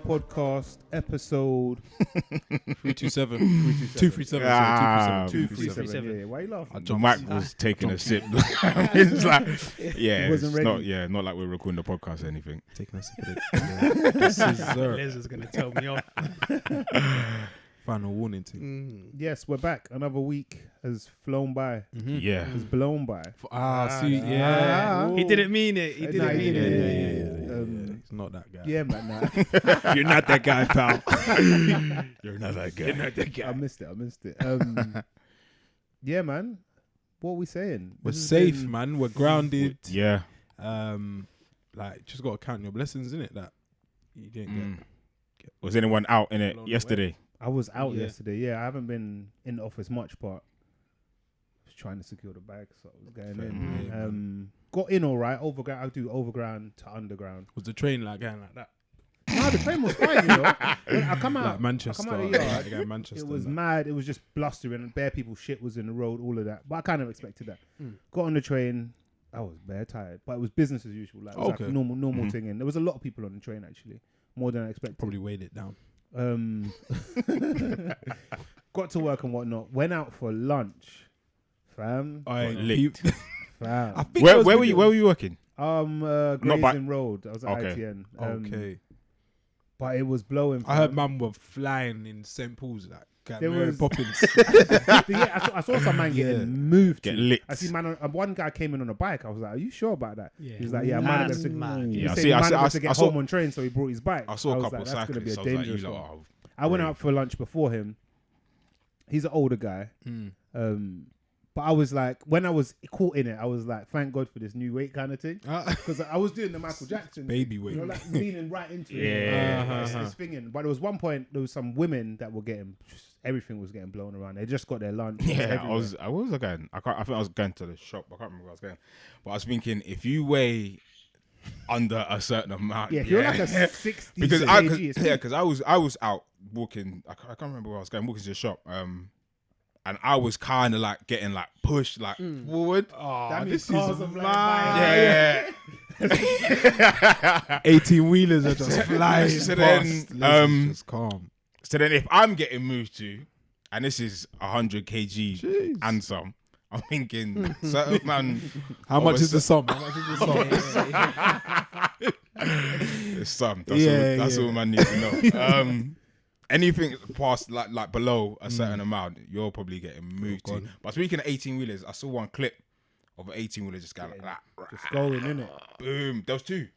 Podcast, episode 327. 237. 237. Yeah. Why are you laughing? The mic was taking a sip. It's like, yeah, wasn't it's ready. not like we're recording the podcast or anything. Taking a sip of it. This is Les is gonna tell me off. final warning thing. Yes, we're back. Another week has flown by. Yeah. Has blown by. He didn't mean it. He didn't mean it. Yeah. It's not that guy. Yeah, man. Nah. You're not that guy, pal. You're not that guy. I missed it. Yeah, man. What are we saying? We're This has safe, been- man. We're grounded. Yeah. Like, just got to count your blessings, innit? That you didn't get. Was anyone out in it Blown yesterday? I was out Yeah. yesterday. Yeah, I haven't been in the office much, but I was trying to secure the bag, so I was going Fair in. play, Got in all right. Overground. I do overground to underground. Was the train like going like that? No, the train was fine, you know. When I come out, Like Manchester. I come out of the yard, Like going Manchester. it was like. mad. It was just blustering. Bare people shit was in the road, all of that. But I kind of expected that. Got on the train. I was bare tired, but it was business as usual. Like, it was like Okay. normal thing. And there was a lot of people on the train, actually. More than I expected. Probably weighed it down. Got to work and whatnot. Went out for lunch, fam. Lit. Fam. I think Where were you working? Grazing Road. I was at Okay. ITN. Okay. But it was blowing. I heard fam. man were flying in St. Paul's like There Mary was- Poppins. Yeah, I saw some man getting Yeah. moved. Get to. lit. I see man. One guy came in on a bike. I was like, "Are you sure about that?" Yeah. He was like, "Yeah, man." That's To, mad. he Yeah, was I saying see- man I see- had I to see- get I saw- home on train, so he brought his bike. I saw a was couple like, of that's gonna be a cyclists. I was like, dangerous you one. lot are I went brave. out for lunch before him. He's an older guy. But I was like, when I was caught in it, I was like, thank God for this new weight kind of thing. Because I was doing the Michael Jackson Baby thing, weight. you know, like leaning right into it. Yeah. This thinging. But there was one point, there was some women that were getting, everything was getting blown around. They just got their lunch. It was Yeah, everywhere. I was going. I think I was going to the shop. I can't remember where I was going, but I was thinking if you weigh under a certain amount, Yeah, if you're like a 60 because kg, it's because I was out walking. I can't remember where I was going. Walking to the shop. And I was kind of like getting like pushed like forward. Oh, that means this cars is are flying mad. by. Yeah. 18 wheelers are just flying. So past. then, Just calm. So then if I'm getting moved to, and this is 100 kg Jeez. and some, I'm thinking certain man. How much is the some? sum? How much is the sum? There's some. That's Yeah, all. That's yeah. all man needs to know. Anything past like below a certain amount, you're probably getting moved to. gone. But speaking of 18 wheelers, I saw one clip of an 18 wheeler just going like that. Just going, innit? Boom. There was two,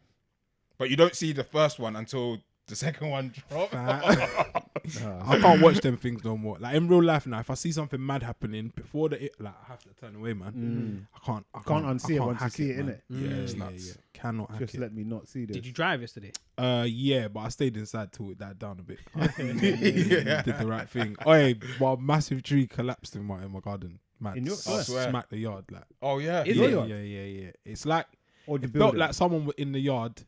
but you don't see the first one until the second one drops. I can't watch them things no more. Like in real life now, if I see something mad happening before I have to turn away, man. I can't unsee it I can't once you hack see it, man. innit? Yeah, It's yeah, nuts. yeah. Cannot hack Just it. let me not see this. Did you drive yesterday? Yeah, but I stayed inside till it died down a bit. Did the right thing. Oi, well, a massive tree collapsed in my garden. Man, In your- I swear. smacked the yard like. Oh yeah. Is yeah, it? Yeah. It's like Or the it felt building? like someone in the yard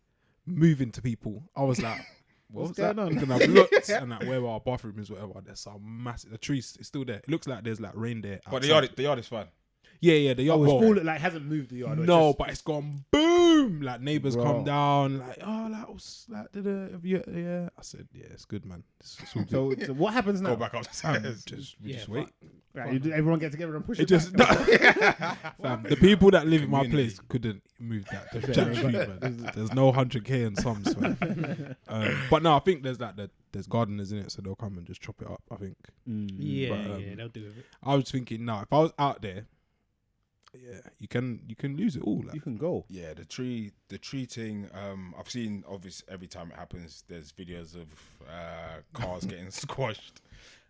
moving to people. I was like, what was What's that? going on? And I've looked and like where our bathroom is, whatever. There's some massive. The tree's it's still there. It looks like there's like rain there. But outside. the yard is fine. Yeah, the yard. Oh, it's well, full, like hasn't moved the yard. or it's no, just- but it's gone boom. Like neighbors Bro. come down, like yeah. I said, yeah, it's good, man. It's all good. So what happens now? Go back upstairs. Just wait. Right, everyone get together and push It it. just back. fam, the people that live in my Community. place couldn't move that. The jack tree, man. There's no 100k and sums, man. But no, I think there's there's gardeners in it, so they'll come and just chop it up. I think. Yeah, But, yeah, they'll do it. I was thinking, no, if I was out there, yeah, you can lose it all. You Like, can go. Yeah, the tree thing. I've seen obviously every time it happens. There's videos of cars getting squashed.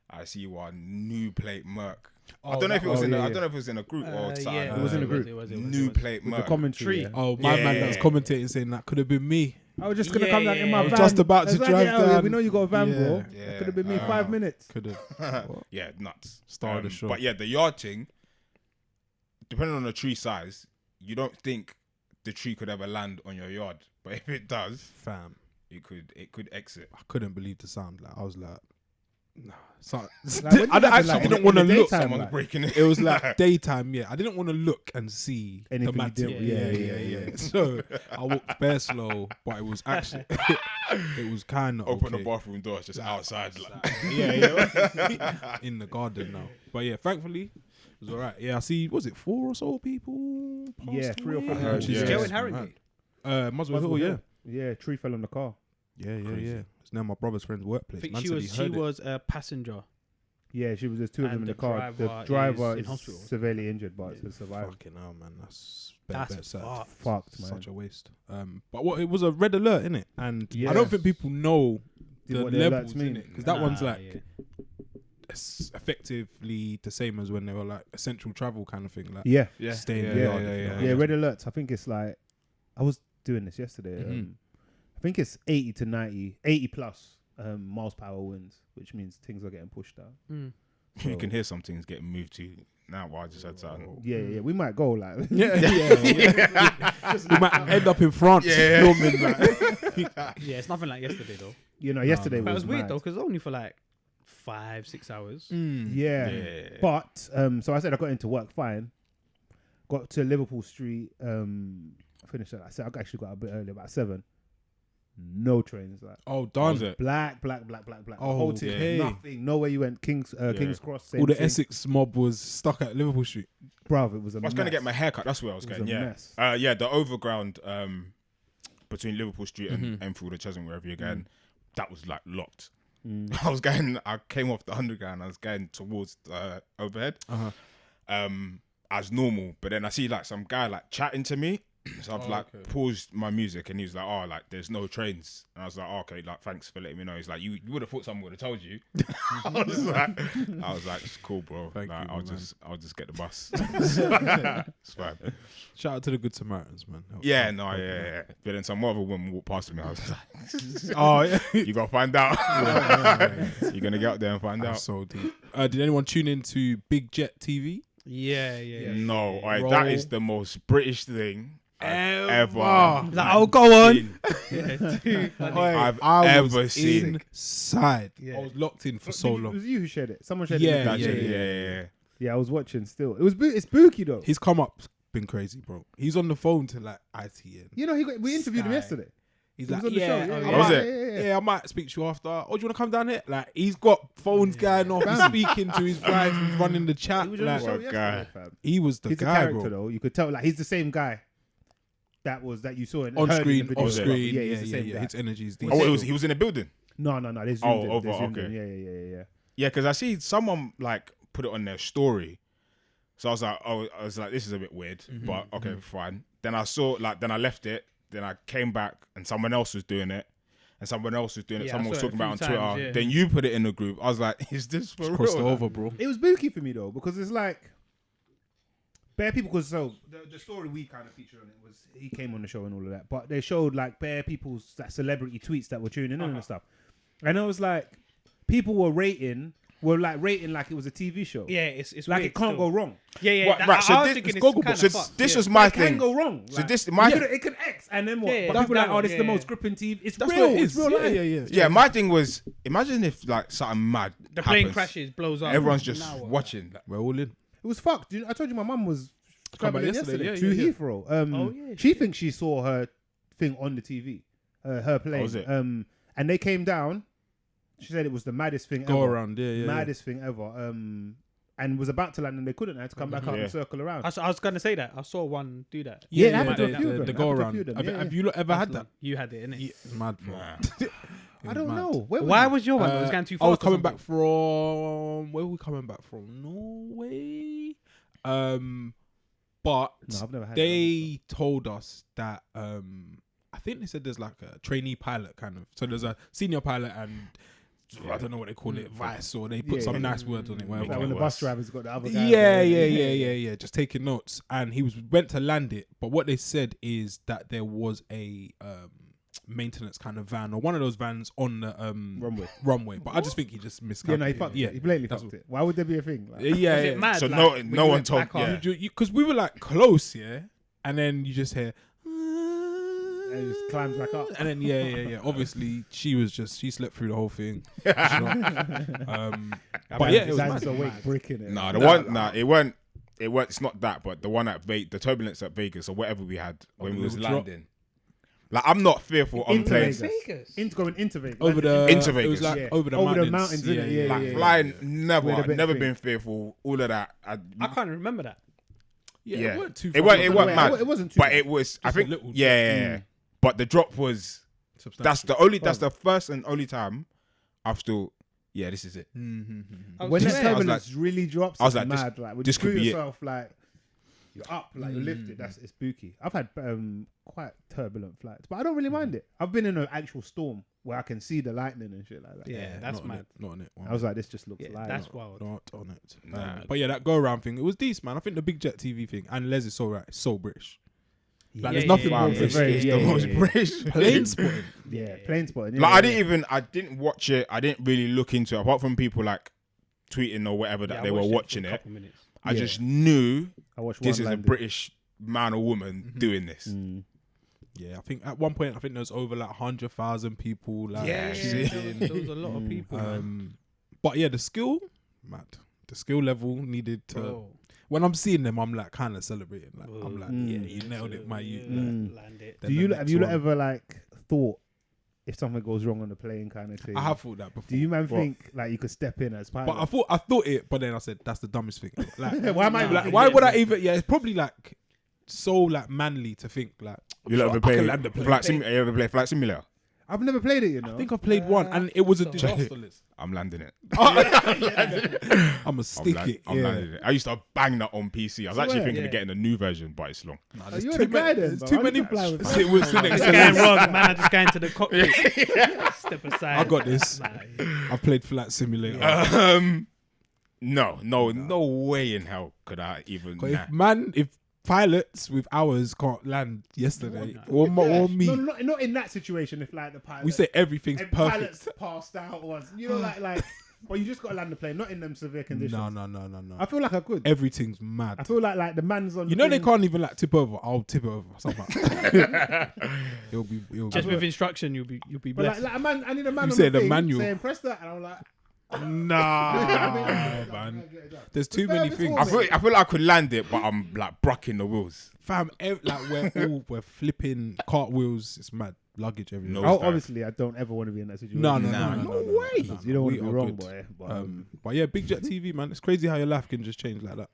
I see one new plate Merc. I don't know if it was I don't know if it was in a group or something. Yeah, It was in a group. It was. New plate With Merc. the commentary. Tree. oh, my man Yeah. that was commentating saying that could have been me. I was just gonna Yeah, come down in my yeah, van. yeah. Just about I was to like, drive yeah, down. We know you got a van, Yeah. bro. Yeah. That could have been me 5 minutes. Could have. Yeah, nuts. Star of the show. But yeah, the yard thing. Depending on the tree size, you don't think the tree could ever land on your yard, but if it does, Fam, it could exit. I couldn't believe the sound. Like I was like, So, Like, when I you actually like, didn't in want to the look. daytime, Someone's like, breaking it. It was like daytime, yeah. I didn't want to look and see Anything the mat. you did, Yeah. So I walked bare slow, but it was actually it was kind of Open okay. the bathroom door, it's just outside. Like, yeah, in the garden now. But yeah, thankfully it was alright. Yeah, I see. Was it 4 or so people? Yeah, passed 3 or 4 away? I heard, Which is yeah. Joe just in mad. Harringay. Muswell Hill, yeah. Yeah, tree fell on the car. Yeah. Crazy. It's now my brother's friend's I workplace. think Man she said was he she heard it. was a passenger. Yeah, there's 2 of them And in the the car. The driver driver is in is hospital. severely injured, but has survived. Fucking hell, man. That's That's sad. Fucked, man. Such a waste. But what it was a red alert, innit? And Yeah. I don't think people know the What the levels alerts mean. in it, because that one's like yeah. it's effectively the same as when they were like essential travel kind of thing. Like Yeah, yeah, stay in yeah, the yeah, yard. yeah, if you yeah, know. yeah. Red alerts. I think it's like I was doing this yesterday. Mhm. I think it's 80 to 90, 80 plus miles per hour winds, which means things are getting pushed down. Mm. You can hear some things getting moved to now. What I just had something. Yeah. We might go like. Yeah. We might end up in France filming like. Yeah, it's nothing like yesterday though. You know, yesterday But it was was weird mad. though, because only for like 5-6 hours. Yeah. Yeah. But so I said I got into work fine. Got to Liverpool Street. Finished at. I said I actually got a bit early, about 7. No trains. Like Oh, That was done. it. black. The Oh, whole thing. okay. Nothing. Nowhere you went. King's Cross. Same All the thing. Essex mob was stuck at Liverpool Street. Bruv, it was a I was going to get my hair cut. That's where I was It was going. a Yeah. mess. Yeah. The overground between Liverpool Street and Enfield or Cheshunt, wherever you're going, that was like locked. I came off the underground. I was going towards the overhead. As normal, but then I see like some guy like chatting to me. So I've paused my music, and he was like, "Oh, like there's no trains." And I was like, okay, like thanks for letting me know. He's like, "You would have thought someone would have told you." I was like, "It's cool, bro. Thank like, you, I'll just get the bus." It's fine. Shout out to the Good Samaritans, man. Yeah, no, yeah. But then some other woman walked past me. I was like, Oh, yeah. "You gotta find out. You're gonna get up there and find That's out." so deep. Did anyone tune into Big Jet TV? Yeah. No, that Roll. is the most British thing ever. Like, oh, go on. seen. I've I ever was seen. inside. Yeah. I was locked in for so It long. was you who shared it. Someone shared Yeah, it. Yeah. Yeah, I was watching still. It was it's spooky though. His come up's been crazy, bro. He's on the phone to like ITN. You know, we interviewed him Sky. yesterday. He's He was like, on the show, yeah, yeah, I yeah. might- Was it? yeah, I might speak to you after. Oh, do you want to come down here? Like, he's got phones going off. He's speaking to his wife. He's running the chat. He was on Like, the show what yesterday, guy. fam. he was the He's a guy, character bro. though. You could tell, like he's the same guy that you saw in On heard in screen, the video. off screen. Yeah, Yeah, he's the same guy. His energy is Oh, decent. he was in a building. No, they zoomed Oh, in. over, They zoomed okay. in. Yeah. Yeah, because I see someone like put it on their story. So I was like, this is a bit weird, but okay, fine. Then I left it. Then I came back and someone else was doing it. And someone else was doing it. Yeah, Someone I was saw it talking a about it on few Twitter. times, yeah. Then you put it in the group. I was like, is this for real? Crossed Like, over, bro. It was spooky for me though because it's like bare people. Because the story we kind of featured on it was he came on the show and all of that, but they showed like bare people's like celebrity tweets that were tuning in and stuff, and it was like people were rating like it was a TV show. Yeah, it's like weird it can't still. go wrong. Yeah. What, that- right, so I was this- thinking it's it's Googleable. kind So of fucked. this Yeah. was my It can thing. go wrong. So Like, this my it can X and then what? Yeah, but that's people are like, that oh, this is the one, most yeah. gripping TV. It's That's real. what it It's is. real life. Yeah. my thing was imagine if like something mad The plane happens. crashes, blows up. Everyone's just Now what? watching. We're all in. It was fucked. I told you my mum was Come back traveling yesterday, yesterday yeah, to yeah. Heathrow. Oh, yeah, she thinks she saw her thing on the TV, her plane. was it? And they came down. She said it was the maddest thing Go ever. around, yeah. Maddest thing ever. And was about to land and they couldn't. They had to come back up Yeah. and circle around. I was gonna say that. I saw one do that. Yeah, it yeah, happened to a few of them. the It go happened to a around. few of them, Have, yeah, have you ever had that? You had it, innit? Yeah, it's mad, bro. Nah. I don't know. Where Why you? was your one? It was going too fast. I was or coming something? back from where were we coming back from? Norway. But No, I've never had they told us that I think they said there's like a trainee pilot kind of. So there's a senior pilot and I don't know what they call it, vice, or they put Yeah, some yeah. nice words on it. Whatever. Like when the worse. bus driver's got the other guy. Yeah. Just taking notes, and he went to land it. But what they said is that there was a maintenance kind of van or one of those vans on the runway. But I just think he just Yeah, miscalculated. no, he fucked it. He blatantly fucked it. Why would there be a thing? Like, Yeah, Was it mad? So like, no when one you went told- back on? yeah. because we were like close, yeah, and then you just hear. and it just climbs back up. And then yeah. Obviously, she slept through the whole thing. But yeah, it was That's mad. a wake brick in it. It weren't. It's not that, but the one at the turbulence at Vegas or whatever we had when we was little drop. landing. Like, I'm not fearful on Into planes. Vegas. Going into Vegas. Over the Into It was Vegas. like Yeah. over the Over the mountains. mountains, innit? Yeah, Like flying, never, With a bit never of been fearful. All of that. I can't remember that. Yeah. It weren't too. It far weren't from mad. It wasn't too But bad. it was. I Just a think. little Yeah. But the drop was. substantial. That's the first and only time I've still. Yeah, this is it. Mm-hmm. When This- that I was turbulence really drops, I was it's like, this- mad. Like when this you could feel be it. yourself, like you're up, like you're lifted. It's spooky. I've had quite turbulent flights, but I don't really mind it. I've been in an actual storm where I can see the lightning and shit like that. Yeah, that's mad. Not on it. I was like, this just looks Yeah, live. that's wild. Not on it. Nah. But yeah, that go around thing, it was decent, man. I think the Big Jet TV thing and Les is so right, so British. Like, there's nothing yeah, more yeah, British. yeah, It's yeah, the yeah, most yeah. British Plane spotting. Yeah, plane spotting. Like, Yeah, I didn't watch it. I didn't really look into it apart from people like tweeting or whatever that they were watching it. I Yeah. just knew I watched this one is a landing. British man or woman doing this. Yeah, I think at one point there was over like 100,000 people. Like, Yeah, There was a lot of people. man. but yeah, the skill, mad. The skill level needed to. Bro. When I'm seeing them, I'm like kind of celebrating. Like I'm like, Mm. yeah, you nailed it, my youth. Land it. Do you have you ever like thought if something goes wrong on the plane kind of thing? I have thought that before. Do you man think like you could step in as pilot? But I thought it, but then I said that's the dumbest thing. Like, Why am I like, even why thinking would I it? even? Yeah, it's probably like so like manly to think like. You sure, ever I play can land the plane. You ever play Flight Simulator? I've never played it, you know. I think I played one, and it was a disaster list. I'm landing it. I'm a stick it. I'm landing it. I used to bang that on PC. I was actually Swear. thinking of getting a new version, but it's long. Nah, Oh, there's you're too the guy many. then, There's bro. too I many. need to play with Sit with- sit next It's to going me. wrong. Man, I just going to the cockpit. Step aside. I got this. Nah, I played Flight Simulator. No way in hell could I even. But Nah. if pilots with hours can't land yesterday, or me, No, not in that situation. If like the pilot, we say everything's and perfect. pilots passed out once, you know, like. Well, you just got to land the plane, not in them severe conditions. No. I feel like I could. Everything's mad. I feel like the man's on. You the know they thing. can't even like tip over. I'll tip it over somehow. It'll be just with instruction, you'll be But blessed. like a man, I need a man You on said the the thing manual. saying press that, and I'm like, man. There's too many things. I feel like I could land it, but I'm like brucking the wheels. Fam, like we're flipping cartwheels. It's mad. Luggage everywhere. No. obviously, I don't ever want to be in that situation. No way. You don't want We to be are wrong, good. boy. But yeah, Big Jet TV, man. It's crazy how your life can just change like that.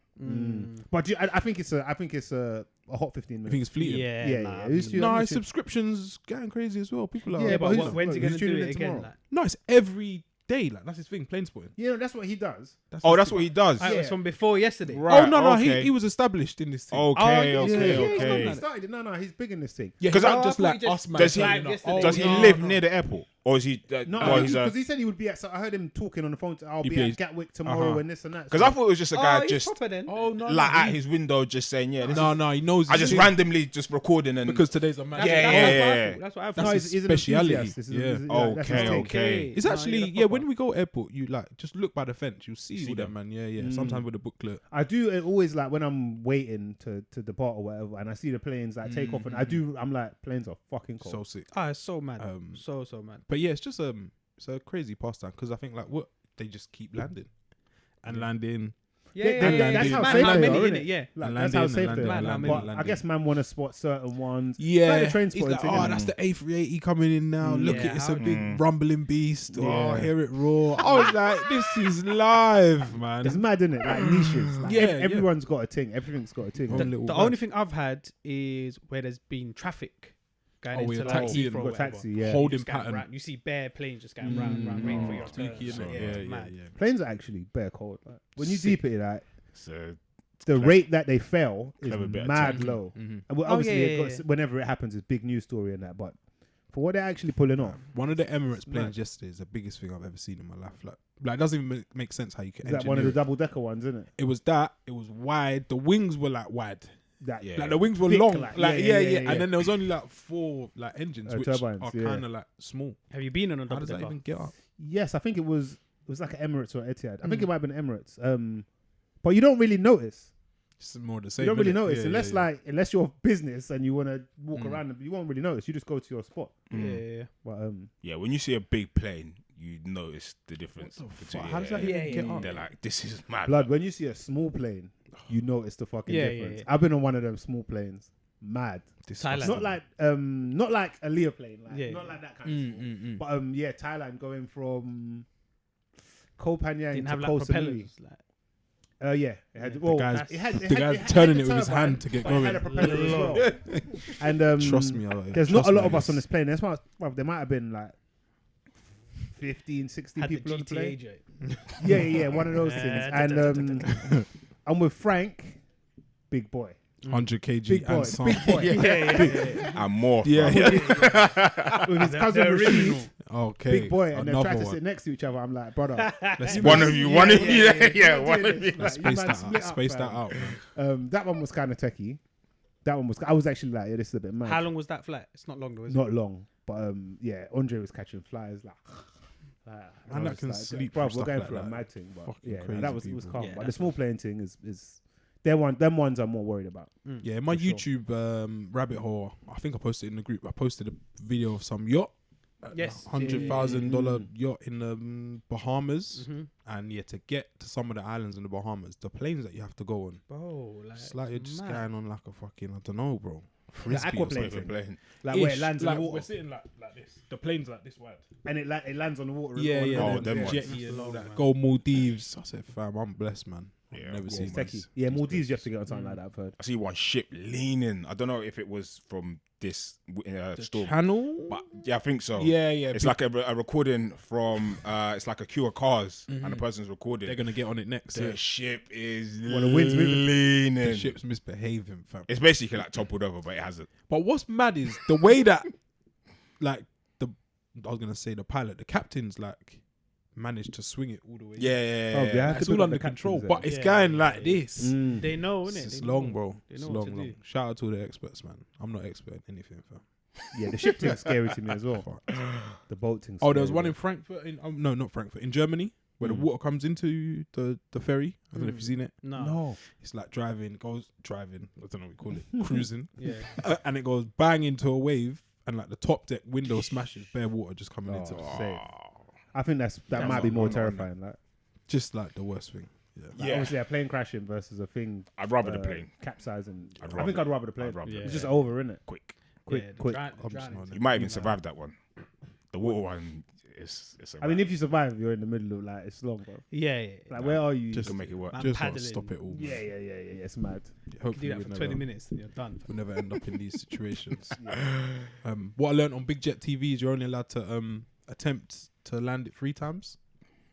But I think it's a hot 15 I minutes. think it's fleeting. Yeah. Nah, Who's you- No, you his should- subscriptions getting crazy as well. People are Yeah, but who's- when's he who's going to do tuning it in again? tomorrow? Like, no, it's every day. Like that's his thing. Plane spotting. Yeah, that's what he does. That's what he does. it was from before yesterday. Right. Oh no, okay. he was established in this thing. Okay, yeah, okay. He started it. No, he's big in this thing. Yeah, 'Cause he's I- not just I like thought he us, just man. Does he- live yesterday. Does he no, live no. near the airport, or is he? No, or he's because he said he would be at. So I heard him talking on the phone. I'll He be plays- at Gatwick tomorrow Uh-huh. and this and that. Because I thought it was just a guy he's just proper then. Oh no, like no, at his window, just saying, "Yeah, this is, no, he knows. I his just thing. randomly just recording and because today's a man. Yeah, yeah. That's what I That's thought. no, his he's an speciality. enthusiast. This is- Yeah. this is- that's his Okay, thing. okay. It's No, actually that's yeah. proper. When we go airport, you like just look by the fence. You'll see, See all them. them, man. Yeah. Sometimes with a booklet. I do it always like when I'm waiting to depart or whatever, and I see the planes like take off, and I'm like, planes are fucking cold. So sick. Ah, it's so mad. So mad. But yeah, it's just it's a crazy pastime because I think like what they just keep landing and landing. That's how Man, safe how they many are, in innit? it? Yeah. Like, And that's how landing, safe and they are. landing, Man, landing, But I guess man want to spot certain ones. Yeah, Like the train he's spotting like, thing, oh, innit? that's the A380 coming in now. Look, Yeah, it's a how- big rumbling beast. Oh, Yeah. hear it roar. I was like, this is live, man. It's mad, isn't it? Like niches. Like Yeah, everyone's got a thing. Everything's got a thing. Oh, The, little the vibe. only thing I've had is where there's been traffic going Oh, into yeah, like taxi Heathrow and- or Got whatever. taxi, yeah. Holding Just going pattern. round. You see bare planes just going round, waiting for your turn. Spooky, So, innit? it's mad. Yeah. Planes are actually bare cold. Like, when you Sick. deep it, like So the rate that they fell is Clever bit of mad tech. low. Mhm. And well, Oh, obviously, yeah, it yeah, got, yeah. whenever it happens, it's big news story and that. But for what they're actually pulling off, One of the Emirates mad. planes yesterday is the biggest thing I've ever seen in my life. Like it doesn't even make sense how you can. is that one of the engineer it. double decker ones, isn't it? It was that. It was wide. The wings were like wide. That Yeah. Like the wings were Thick, long. like, Like yeah, yeah. yeah. And then there was only like 4 like engines, which turbines, are yeah. kind of like small. Have you been on a How double does that decker? even get up? Yes, I think it was like an Emirates or Etihad. I think it might have been Emirates. But you don't really notice. It's more the same. You don't really innit? notice Yeah, unless yeah, yeah. like unless you're business and you want to walk around. You won't really notice. You just go to your spot. Yeah. But Yeah, when you see a big plane, you notice the difference. Between, How does that even get up? They're like, this is mad. blood. When you see a small plane, you notice the fucking Yeah, difference. yeah. I've been on one of them small planes. Mad. Thailand. Not like a Lear plane. Like, Yeah, not yeah. like that kind of small. But yeah, Thailand going from Koh Phangan Didn't to have Koh like Samui. propellers. Like, Yeah, it had, Yeah. well, The guy's- it had, the guy's turning it with his hand to get but it had going. a propeller as well. And Trust me, there's not a lot of us on this plane. That's why there might have been like 15, 16 had the people on the GTA plane. joint. Yeah, one of those things. And I'm with Frank, big boy, 100 kg big boy, and some. big boy. And more. Yeah, fam. yeah. With his The cousin original. Rashid, Okay. big boy, and they're another trying to one. sit next to each other. I'm like, brother, One of you, one of you. Yeah, you're one doing of you. this. Space man that split out. up, Space fam. that out. Man. That one was kind of techie. That one was. I was actually like, yeah, this is a bit mad. How long was that flight? It's not long though, is it? Not long, but yeah, Andre was catching flies like. I Man that was can like, sleep bro, through we're stuff going like through a that. mad thing, but Fucking yeah, crazy that was it was people. calm. Yeah, But the that's small plane thing is them ones I'm more worried about. Yeah, my For sure. YouTube rabbit hole. I think I posted in the group. I posted a video of some yacht. Yes. $100,000 yacht in the Bahamas, Mm-hmm. and yeah, to get to some of the islands in the Bahamas, the planes that you have to go on, Bro, like, it's like you're just mad. going on like a fucking, I don't know, bro. The Frisbee or aquaplane something. thing. Plane. Like where it Ish, lands like in the water, we're sitting like this. The plane's like this wide. and it lands on the water. Yeah, as yeah. well. Oh, the them ones. jetty and all Long, that. man. Go Maldives. I said, fam, I'm blessed, man. I've Yeah, never Yeah, seen it's these- techie. Yeah, these Maldives you have places. to get on something like that. I've heard. I see one ship leaning. I don't know if it was from this The storm, channel. but yeah, I think so. Yeah, yeah. It's like a recording from. It's like a queue of cars, and the person's recording. they're gonna get on it next. The Yeah. ship is Well, the wind's moving. leaning. The ship's misbehaving, fam. It's basically like toppled over, but it hasn't. But what's mad is the way that, like, I was gonna say the pilot, the captain's like managed to swing it all the way. Yeah, Oh, yeah, yeah. Like, it's all under control, but it's Yeah, going yeah, like yeah. this. They know, innit? It's They long, know. bro. They It's know what long, to long. do. Shout out to the experts, man. I'm not expert in anything, fam. Yeah, the ship thing's scary to me as well. Fuck. The boat thing. Oh, there was one in Frankfurt. No, not Frankfurt. In Germany, where Mm. the water comes into the ferry. I don't know if you've seen it. No. No. It's like driving. I don't know what we call it, cruising, Yeah. and it goes bang into a wave, and like the top deck window smashes, bare water just coming into it. Safe. I think that might be more terrifying. Like, Just like the worst thing. Yeah. like Yeah. obviously a plane crashing versus a thing. I'd rather the plane. Capsizing. I'd I rather think I'd rather the plane. I'd rather Yeah. It's just over, isn't it? quick. Quick, Yeah, the quick. I'm just drowning not- You might even survive that one. The water one is. I mean, if you survive, you're in the middle of like it's long, bro. Yeah, yeah. Like, where are you? Just can make it work. Man, Just not paddling. stop it all. yeah. It's mad. Do Hopefully that we'll for never, 20 minutes and you're done. we'll never end up in these situations. What I learned on Big Jet TV is you're only allowed to attempt to land it 3 times,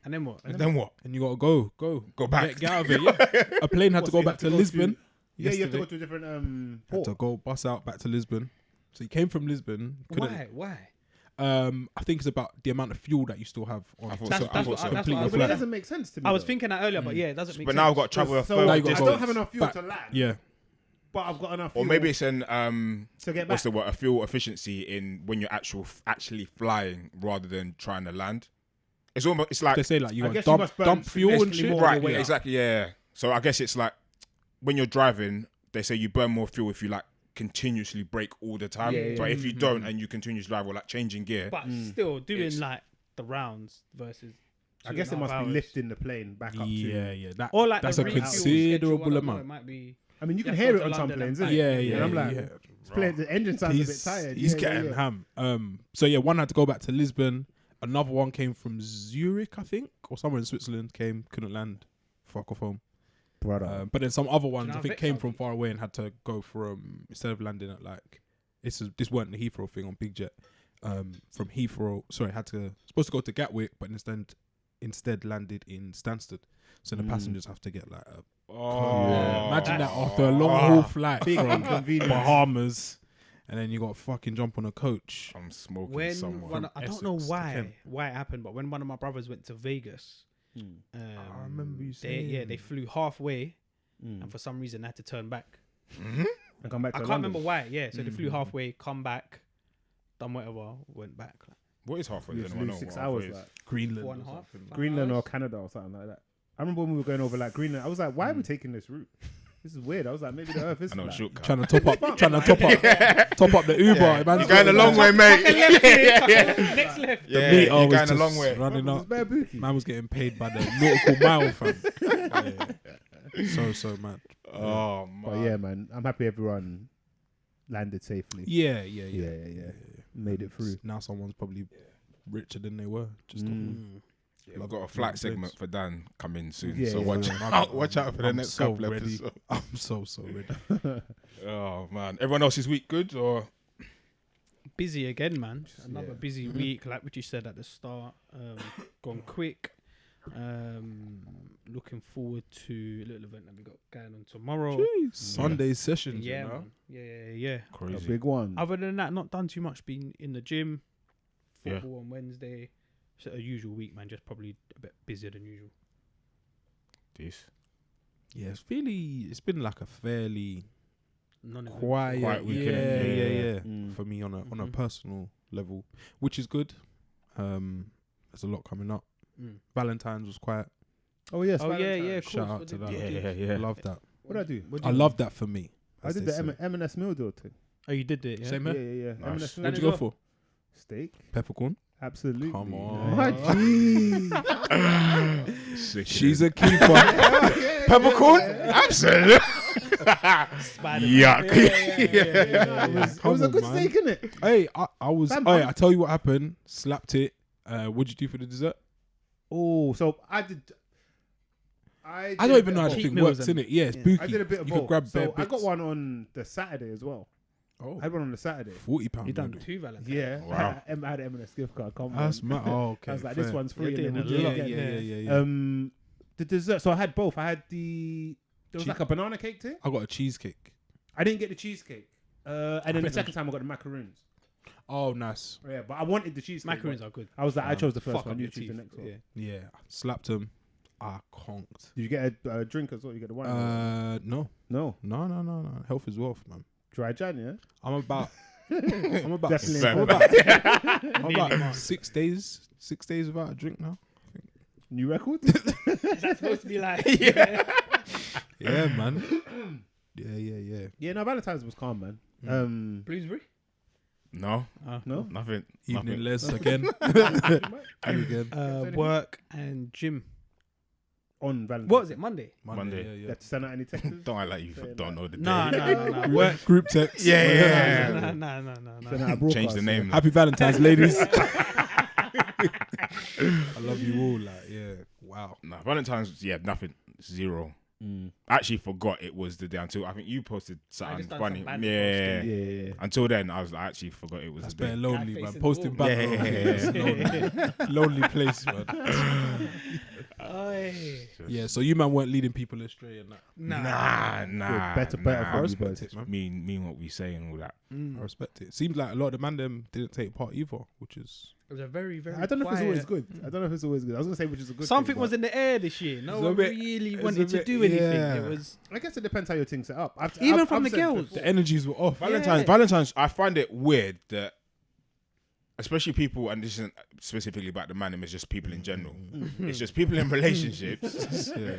And then what? And then what? and you gotta go back. get out of it. Yeah. A plane had to What, so go you back have to to go Lisbon. Yeah, you have to yesterday. go to a different Had to port. go bus out back to Lisbon. So you came from Lisbon. Couldn't, Why? I think it's about the amount of fuel that you still have on. I thought That's- so. I that's thought what- so. that's Complete what I your was But flight. that doesn't make sense to me. I was though. thinking that earlier, but yeah, it doesn't make But sense. now I've got to travel a So further I you got don't distance. have enough fuel Back. to land. Yeah, But I've got enough Or fuel maybe it's an to get back. what's the word? A fuel efficiency in when you're actually flying rather than trying to land. It's almost it's like they say like you I got guess you dump must burn dump fuel and significantly shit. more. right, the way up. exactly, yeah. So I guess it's like when you're driving, they say you burn more fuel if you like continuously brake all the time. Yeah, yeah. But if you don't and you continuously drive or like changing gear, But still, doing It's- like the rounds versus. I guess it 2.5 must be hours. lifting the plane back up to. Yeah. That, Or like that's the a refuel schedule, considerable I don't know, amount. It might be. I mean, you can have to hear go it to on some London planes, and isn't back. it? Yeah. And I'm like, yeah. it's playing, the engine sounds a bit tired. He's Yeah, getting yeah. ham. So yeah, one had to go back to Lisbon. Another one came from Zurich, I think, or somewhere in Switzerland. Couldn't land. Fuck off home. Brother. But then some other ones, know I how think, vexed came I'll from be? far away and had to go from instead of landing at like this weren't the Heathrow thing on Big Jet. From Heathrow, had supposed to go to Gatwick, but instead landed in Stansted. So the passengers have to get like a imagine that after a long haul flight Big from inconvenience. Bahamas, and then you got to fucking jump on a coach. I'm smoking When someone. I don't know Essex to why it happened, but when one of my brothers went to Vegas, I remember you saying. they flew halfway, Mm. and for some reason they had to turn back. And come back to I can't London. remember why. Yeah, so they flew halfway, come back, done whatever, went back. Like, What is halfway? You Does just anyone lose know 6 what hours. halfway is? Like. Greenland. 4.5 or something. Greenland or Canada or something like that. I remember when we were going over like Greenland. I was like, why are we taking this route? This is weird. I was like, maybe the Earth is I know, flat. shook. Trying to top up the Uber. Yeah. Man, You're going a long way, mate. Next left. Yeah, meter you're was going a just long way. running It's up. bare bookie. Man was getting paid by the nautical mile, fam. Yeah. So mad. Oh But man. yeah, man, I'm happy everyone landed safely. Yeah. Made it through. Now someone's probably richer than they were. Just off of- I've got a flight segment for Dan coming soon, Yeah, so yeah, watch yeah. out. Watch out for the I'm next so couple ready. episodes. I'm so ready. Oh man, everyone else's week good or? Busy again, man. Another Yeah. busy week, like what you said at the start. Gone quick. Looking forward to a little event that we got going on tomorrow. Sunday sessions, Yeah, you know. man. Yeah. A Crazy. big one. Other than that, not done too much. Been in the gym. Yeah. Football on Wednesday. So a usual week, man. Just probably a bit busier than usual. This. Yeah, it's been like a fairly None of quiet Quiet weekend. Yeah. Mm. For me on a Mhm. personal level, which is good. There's a lot coming up. Valentine's was quiet. Oh yes. Oh yeah, Valentine's. yeah. Of Shout course. out to that. Yeah. I love that. What did I do? What I love that for me. I as did they the say. M&S meal deal thing. Oh, you did it. Yeah. Same Yeah, here. yeah. Nice. M&S meal What'd you deal. go for? Steak. Peppercorn. Absolutely. Come on. My G. She's a keeper. Peppercorn? Absolutely. Spider-Man. Yuck. It was Come a on, good man. steak, innit? Hey, I was. Fam, Hey, I'm- I tell you what happened. Slapped it. What'd you do for the dessert? Oh, so I did. I don't even know how the Cheap thing meals works, and- innit? Yeah, it's yeah. booky. I did a bit of You both. could grab bare so I got bits. one on the Saturday as well. Oh, I had one on the Saturday. £40. You done maybe. 2 Valentine's. Yeah. Wow. I had an M&S gift card. Come That's on. mad. Oh, okay. I was like, fair. this one's free. You're And then doing we'll a do lot. it again. Yeah. The dessert. So I had both. I had there was Che- like a banana cake thing. I got a cheesecake. I didn't get the cheesecake. And then the think second time I got the macaroons. Oh, nice. Yeah, but I wanted the cheesecake. Macaroons one. are good. I was like, I chose the first Fuck one. up You your choose the teeth. next one. Yeah. Yeah, slapped him. I conked. Did you get a drink as well? You get the wine? No. No. Health is wealth, man. Dry Jan, yeah? I'm about. I'm about. Definitely. I'm about 6 days. 6 days without a drink now. New record? Is that supposed to be like? Yeah, man. Yeah. Yeah, no, Valentine's was calm, man. Bloomsbury? No, No? nothing. Evening Nothing. less again. You again. Work and gym. On Valentine's. What was it? Monday? Monday. You had to send out any texts? Don't I like you Saying don't know the day. No. Work. Group text. Yeah. No. Send out a broadcast, Change the name. Happy Valentine's, ladies. I love you all. Like, yeah. Wow. No, Valentine's, nothing. Zero. I actually forgot it was the day until I think you posted something just done funny. some band Yeah. Yeah. Until then, I actually forgot it was That's the day. better lonely, Guy man. facing Posting the back. Yeah. Lonely place, man. Yeah, so you man weren't leading people astray and that. Nah. Better nah. for I you, respect boys. it, man. Mean what we say and all that. I respect it. Seems like a lot of the Mandem didn't take part either, which is It was a very, very. I don't know if it's always quiet- good. I don't know if it's always good. I was going to say which is a good Something thing, was but in the air this year. No It's a one bit- really it's wanted a to bit- do anything. yeah. It was I guess it depends how your thing's set up. Even from the said girls. before- the energies were off. Valentine's, I find it weird that, especially people, and this isn't specifically about the man, it's just people in general. It's just people in relationships. Yeah.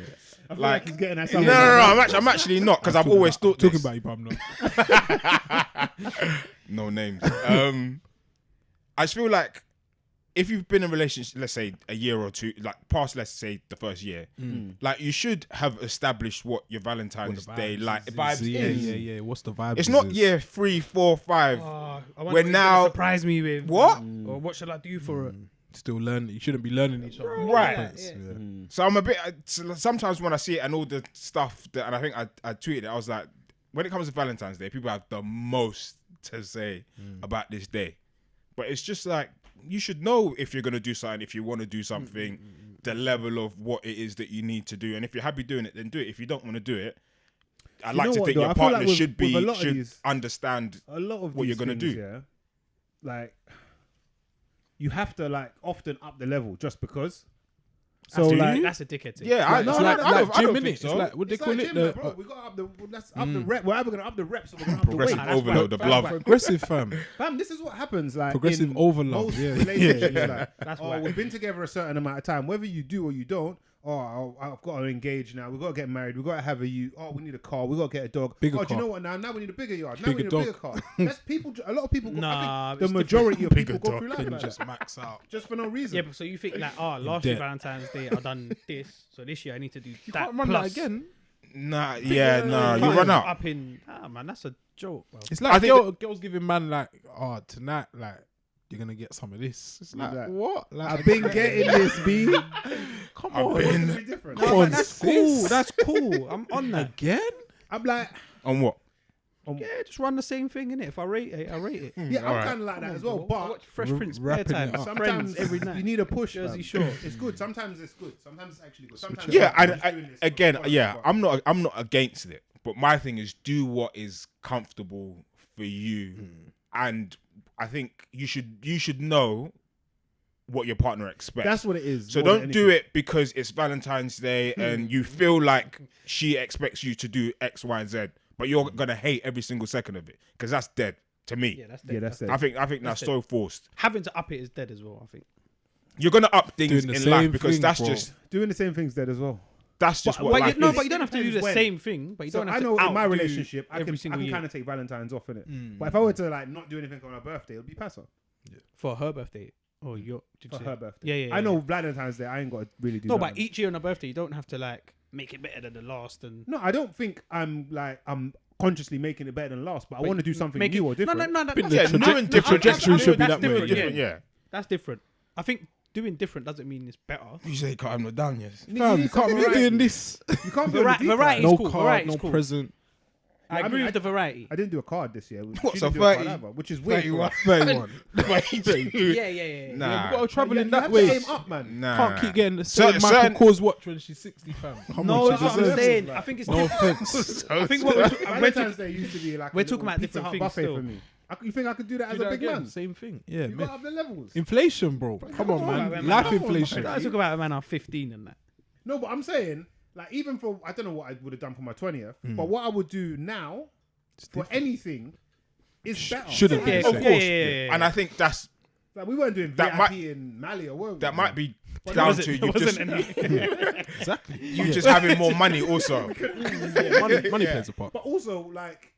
I feel like- he's getting at No, something. I'm actually not, because I've always thought talking this. about you, but I'm not. No names. I just feel like if you've been in a relationship, let's say a year or two, like past, let's say the first year, like you should have established what your Valentine's Day vibes is. Yeah. What's the vibe? It's not year 3, 4, 5. I wonder We're what he's now- gonna surprise me with. What? Or what shall I do for it? Still learning. You shouldn't be learning each other. Right. Yeah. So I'm a bit. Sometimes when I see it and all the stuff that, and I think I tweeted it, I was like, when it comes to Valentine's Day, people have the most to say about this day, but it's just like you should know if you're gonna do something, if you want to do something, the level of what it is that you need to do, and if you're happy doing it, then do it. If you don't want to do it, I like know to what, think though? your I feel like partner with- should with a lot of should these- understand. A lot of what these you're gonna things, do. yeah, like you have to like often up the level just because. So Do like, you? That's a dickhead thing. Yeah, No, I no, don't gym, think innit? so. It's like what they it's call like it. gym, The bro. We got to up the. Let's up the rep. We're either gonna up the reps or we're gonna up the weight. Progressive overload, the blood. progressive fam. Fam, this is what happens. Like Progressive in overload, most yeah. relationships, like, That's oh, why. we've been together a certain amount of time. Whether you do or you don't, oh, I've got to engage now. We've got to get married. We've got to have a youth. Oh, we need a car. We've got to get a dog. Bigger Do you car. know what? Now we need a bigger yard. Now Bigger we need dog. a bigger car. That's people. A lot of people. Nah, I think it's the majority of Bigger people go dog. through life Can like just that. max out. Just for no reason. Yeah, but so you think like, last year debt. Valentine's Day I done this, so this year I need to do You that can't run plus. that again. Nah, you you run out. Up in, man, that's a joke, bro. It's I like think girls giving man like, oh, tonight, like, you're gonna get some of this. It's like, Like, what? Like, I've been getting this, B. come I've on. been- It's different. Come No, on, man, that's sis. cool. That's cool. I'm on that. Again? I'm like, On what? Yeah, just run the same thing, innit? If I rate it, I rate it. yeah, I'm Alright. kind of like that as well. I But watch Fresh Prince wrapping Spare it Time. up. sometimes Friends every night. you need a push. Jersey man. Shore. It's good. Sometimes it's good. Sometimes it's actually good. Sometimes Yeah, I'm and just doing this for again, fun, yeah, but- I'm not against it, but my thing is do what is comfortable for you, and I think you should know what your partner expects. That's what it is. So more than don't do anything. it because it's Valentine's Day and you feel like she expects you to do X, Y, and Z, but you're gonna hate every single second of it because that's dead to me. Yeah, that's Yeah, dead. that's it. I think that's it. so forced. Having to up it is dead as well, I think. You're gonna up things Doing the in same life because thing, that's bro. just Doing the same things dead as well. what But life you- is. But you don't have to do depends the when. same thing. But you So don't have I to know in my outdo relationship, I every can single year kind of take Valentine's off in it. But if I were to like not do anything on her birthday, it would be passive for her birthday. Oh, did you for say? her birthday. Yeah, yeah. I know yeah. Valentine's Day, I ain't got to really do. No, nothing. but each year on her birthday, you don't have to like make it better than the last. And No, I don't think I'm consciously making it better than last, but I want to do something new or different. No, Think that's the new and different. trajectory should be that's that way. different, different, yeah. That's different. I think doing different doesn't mean it's better. You say you can't have no down, yes. Fam, you can't be doing this. You can't be on the deep Variety side. No cool, card, variety's no cool. present. I I agree mean, with the variety. I didn't do a card this year. What's She a didn't do a 30? card either, which is weird. for 31. us. 22. Yeah. Nah. Yeah, we got her traveling You that have to way. aim up, man. Nah. Can't keep getting the Certain- same Michael certain- Kors watch when she's 60, fam. Come No, on, that's she what I'm deserves it. saying. I think it's No different. offense. I think what we're Valentine's Day used to be like we're a talking little about Pizza different Hut things buffet still. for me. You think I could do that as Do a that big again, man? same thing. Yeah, You man. got up the levels. Inflation, bro. Come on, on, man. man. Life Come on, inflation. man. I talk about a man of 15 and that. No, but I'm saying, like, even for, I don't know what I would have done for my 20th, but what I would do now for anything is better. Shouldn't be Yeah, the Of same. course. yeah. And I think that's Like, we weren't doing That VIP might- in Mali or were we? that might be But down there to you There just wasn't any. Exactly. you just having more money also. Money plays a part. But also, like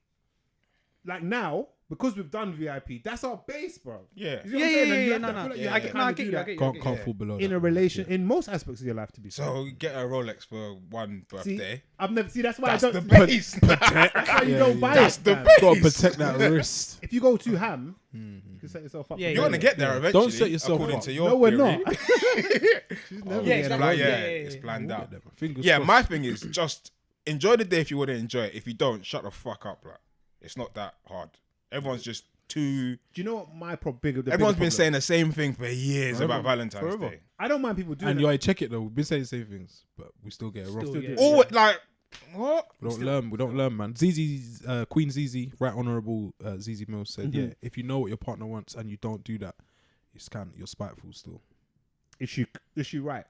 now, because we've done VIP, that's our base, bro. Yeah. You see what I'm saying? And you have to- I no. feel like Yeah, you have to yeah. kinda I get do you, that I get you. Can't fall below in that. a relation, in most aspects of your life, to be fair. So get a Rolex for one See, birthday. I've never see. That's why That's I the don't. base. That's why you Yeah, don't yeah. buy That's it. the man. base. Gotta protect that wrist. If you go too ham, you can set yourself up. Yeah, for You're gonna failure. get there eventually. Don't set yourself according up. to your No, we're theory. not. She's Oh, never it's getting Yeah, planned- there. it's planned out. Fingers Yeah, crossed. my thing is just enjoy the day if you want to enjoy it. If you don't, shut the fuck up. Like, it's not that hard. Everyone's just too. Do you know what my bigger? The Everyone's bigger been problem- saying the same thing for years Forever. about Valentine's Forever. Day. I don't mind people doing And it. you check it though. We've been saying the same things, but we still get it wrong. Still, do yeah. it. Oh, like what? We don't learn. We don't learn, man. ZZ's Queen ZZ, Right Honourable ZZ Mills said, "Yeah, if you know what your partner wants and you don't do that, you're spiteful still." Is she right?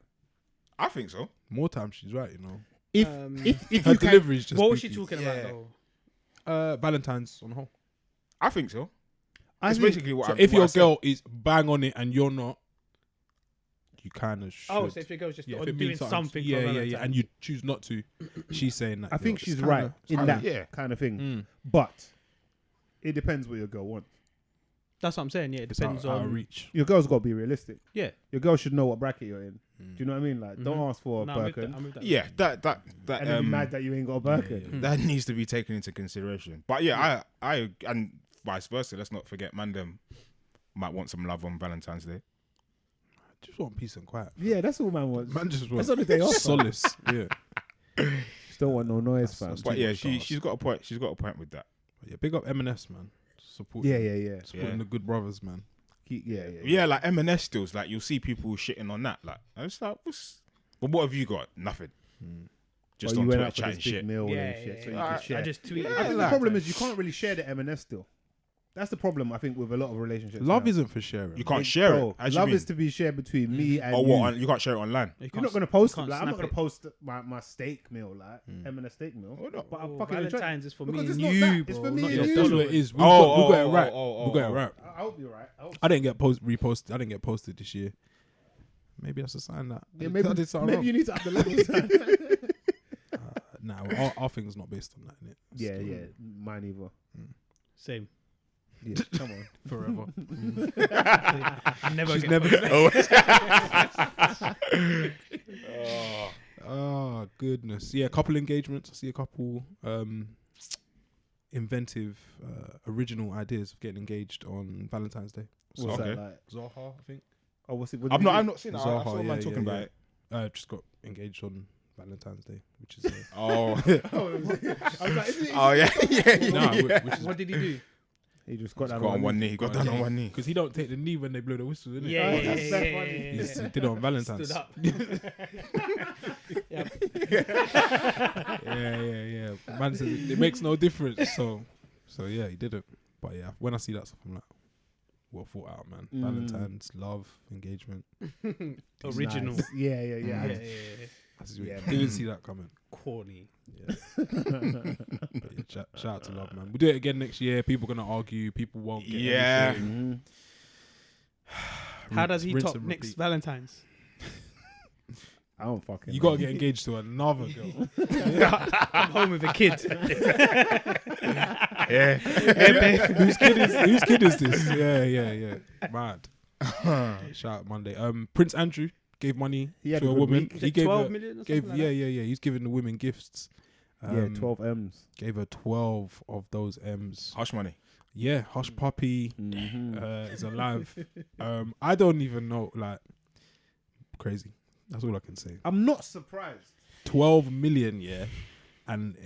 I think so. More times she's right, you know. If Um, if Her you can, delivery is just. What was she spooky. talking Yeah. about though? Valentine's on the whole. I think so. I It's think, basically what. So I, if what your I said. girl is bang on it and you're not, you kind of should. Oh, so if your girl's just Yeah, if or it doing means something for yeah, Valentine's. and you choose not to, she's saying that. I think yo, she's it's right kinda- in kinda- that yeah. kind of thing. Mm. But it depends what your girl wants. That's what I'm saying. Yeah, it It's depends out of on. reach. Your girl's got to be realistic. Yeah. Your girl should know what bracket you're in. Do you know what I mean? Like, don't Mhm. ask for a No, I'm with that, Birkin I'm with that. Yeah, that and then be mad that you ain't got a Birkin. that needs to be taken into consideration. But yeah, I and vice versa. Let's not forget, Mandem might want some love on Valentine's Day. Just want peace and quiet. Yeah, that's all man wants. Man, just That's want on the day off. solace. Yeah. Just don't want no noise, fam. that's But too yeah, much to ask. she's got a point. She's got a point with that. But yeah, big up M&S, man. Support. Yeah, Supporting Yeah. the good brothers, man. Yeah, like M&S stills. Like you'll see people shitting on that. Like I was like, but what have you got? Nothing. Just Or on you went Twitter out for chatting this big shit. meal Yeah, and shit, yeah, so yeah. you I could share. I just tweeted. I think the like problem that. is you can't really share the M&S still. That's the problem, I think, with a lot of relationships. Love now. isn't for sharing. You can't Like, share bro, it. How do you love mean? is to be shared between me and Or you. what? You can't share it online. You're not gonna post it. can't Like, I'm not snap gonna it. post my steak meal, like M&S steak meal. Why not? But I Oh, fucking enjoy it. Valentine's is for me Because and it's not you, that. It's bro. for me not and your you. That's what followers. it is. We Oh, got it oh, right. oh, We got it oh. right. I hope you're right. I didn't get reposted. I didn't get posted this year. Maybe that's a sign that Yeah, I did something maybe wrong. you need to up the levels. Nah, our thing's not based on that, innit? Yeah, Still, yeah, mine either. Same. Yeah, come on. forever. Never. She's get never. Oh. Oh goodness, yeah. A couple engagements. I see a couple inventive, original ideas of getting engaged on Valentine's Day. What's Okay. that like? Zaha, I think. Oh, what's it? What I've did you not do? seen that. I Zaha, saw a man yeah, talking yeah, about yeah. it. Just got engaged on Valentine's Day, which is Oh. I was like, isn't it? Oh yeah, yeah. nah, yeah. which is What did he do? He just got Got down on one knee. He got down on one knee. because he don't take the knee when they blow the whistle, innit? Yeah, Oh, that's so funny. He did it on Valentine's. Stood up. Yeah. Yeah. Man says it makes no difference. So yeah, he did it. But yeah, when I see that stuff, I'm like, well thought out, man. Valentine's, love, engagement. Original. Nice. Yeah. Yeah. That's Yeah, yeah, didn't see that coming. Corny. Yeah. But yeah, shout out to love, man. We'll do it again next year. People gonna argue. People won't get Yeah. anything. How does he Rinse top and next repeat. Valentine's? I don't fucking. You know. gotta get engaged to another girl. I'm home with a kid. Yeah. Whose kid is this? Yeah. Mad. Shout out Monday. Prince Andrew gave money He had to a a good woman. week. He gave 12 her, million or gave something like that? yeah. He's giving the women gifts. Yeah, 12 M's. Gave her 12 of those M's. Hush money. Yeah, Hush Puppy Mm-hmm. is alive. I don't even know, like, crazy. That's all I can say. I'm not surprised. 12 million, yeah. And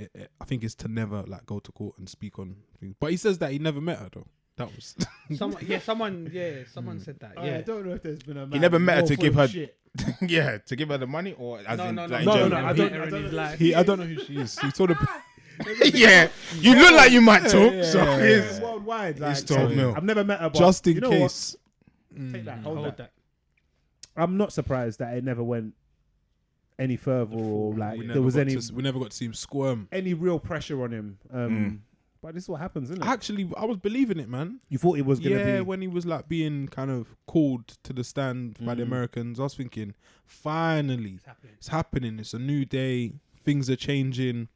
I think it's to never like go to court and speak on things. But he says that he never met her though. That was Someone said that. I Yeah. don't know if there's been a man. He never met her more to full give of her- shit. Yeah, to give her the money or as in like in no, general? no, I Beat don't- her I in don't his know. life. I don't know who she is. He told her Yeah, you look like you might talk. Yeah, So yeah, it's Worldwide. it's Like, 12 mil. I've never met her, but just in you know case. What? Take that. Hold Hold that. that. I'm not surprised that it never went any further or like We there never was got any to- we never got to see him squirm. any real pressure on him. But this is what happens, isn't it? Actually, I was believing it, man. You thought it was gonna Yeah, be. when he was like being kind of called to the stand by the Americans, I was thinking, finally, it's happening. It's a new day. Things are changing.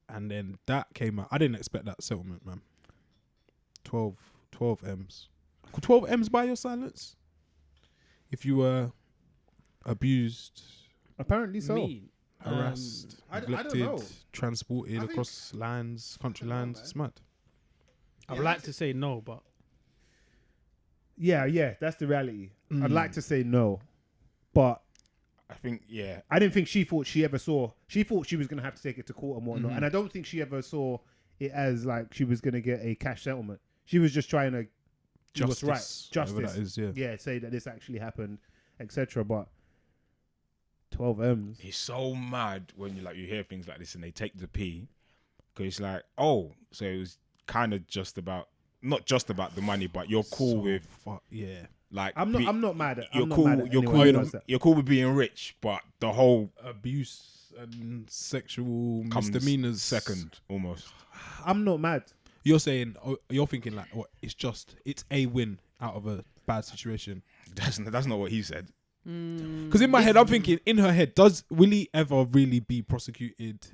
And then that came out. I didn't expect that settlement, man. 12 M's. Could 12 M's buy your silence? If you were abused, Apparently so. Me. harassed, I don't neglected, know. transported I think- across lines, country I don't know, lines. man. It's mad. I would like to say no, but Yeah, that's the reality. Mm. I'd like to say no, but I think yeah. I didn't think she thought she ever saw. She thought she was gonna have to take it to court and whatnot, and I don't think she ever saw it as like she was gonna get a cash settlement. She was just trying to do what's right, whatever justice. that is, yeah. Say that this actually happened, etc. But 12 M's. It's so mad when you hear things like this and they take the P, because it's like, oh, so it was kind of not just about the money, but you're cool So with yeah. like I'm not mad at. you're I'm not cool. mad at You're anyone cool. who does that. You're cool with being rich, but the whole Abuse and sexual comes misdemeanors second almost. I'm not mad. You're saying, you're thinking like, what? It's a win out of a bad situation. That's not what he said. Because in my head, I'm thinking, in her head, will he ever really be prosecuted?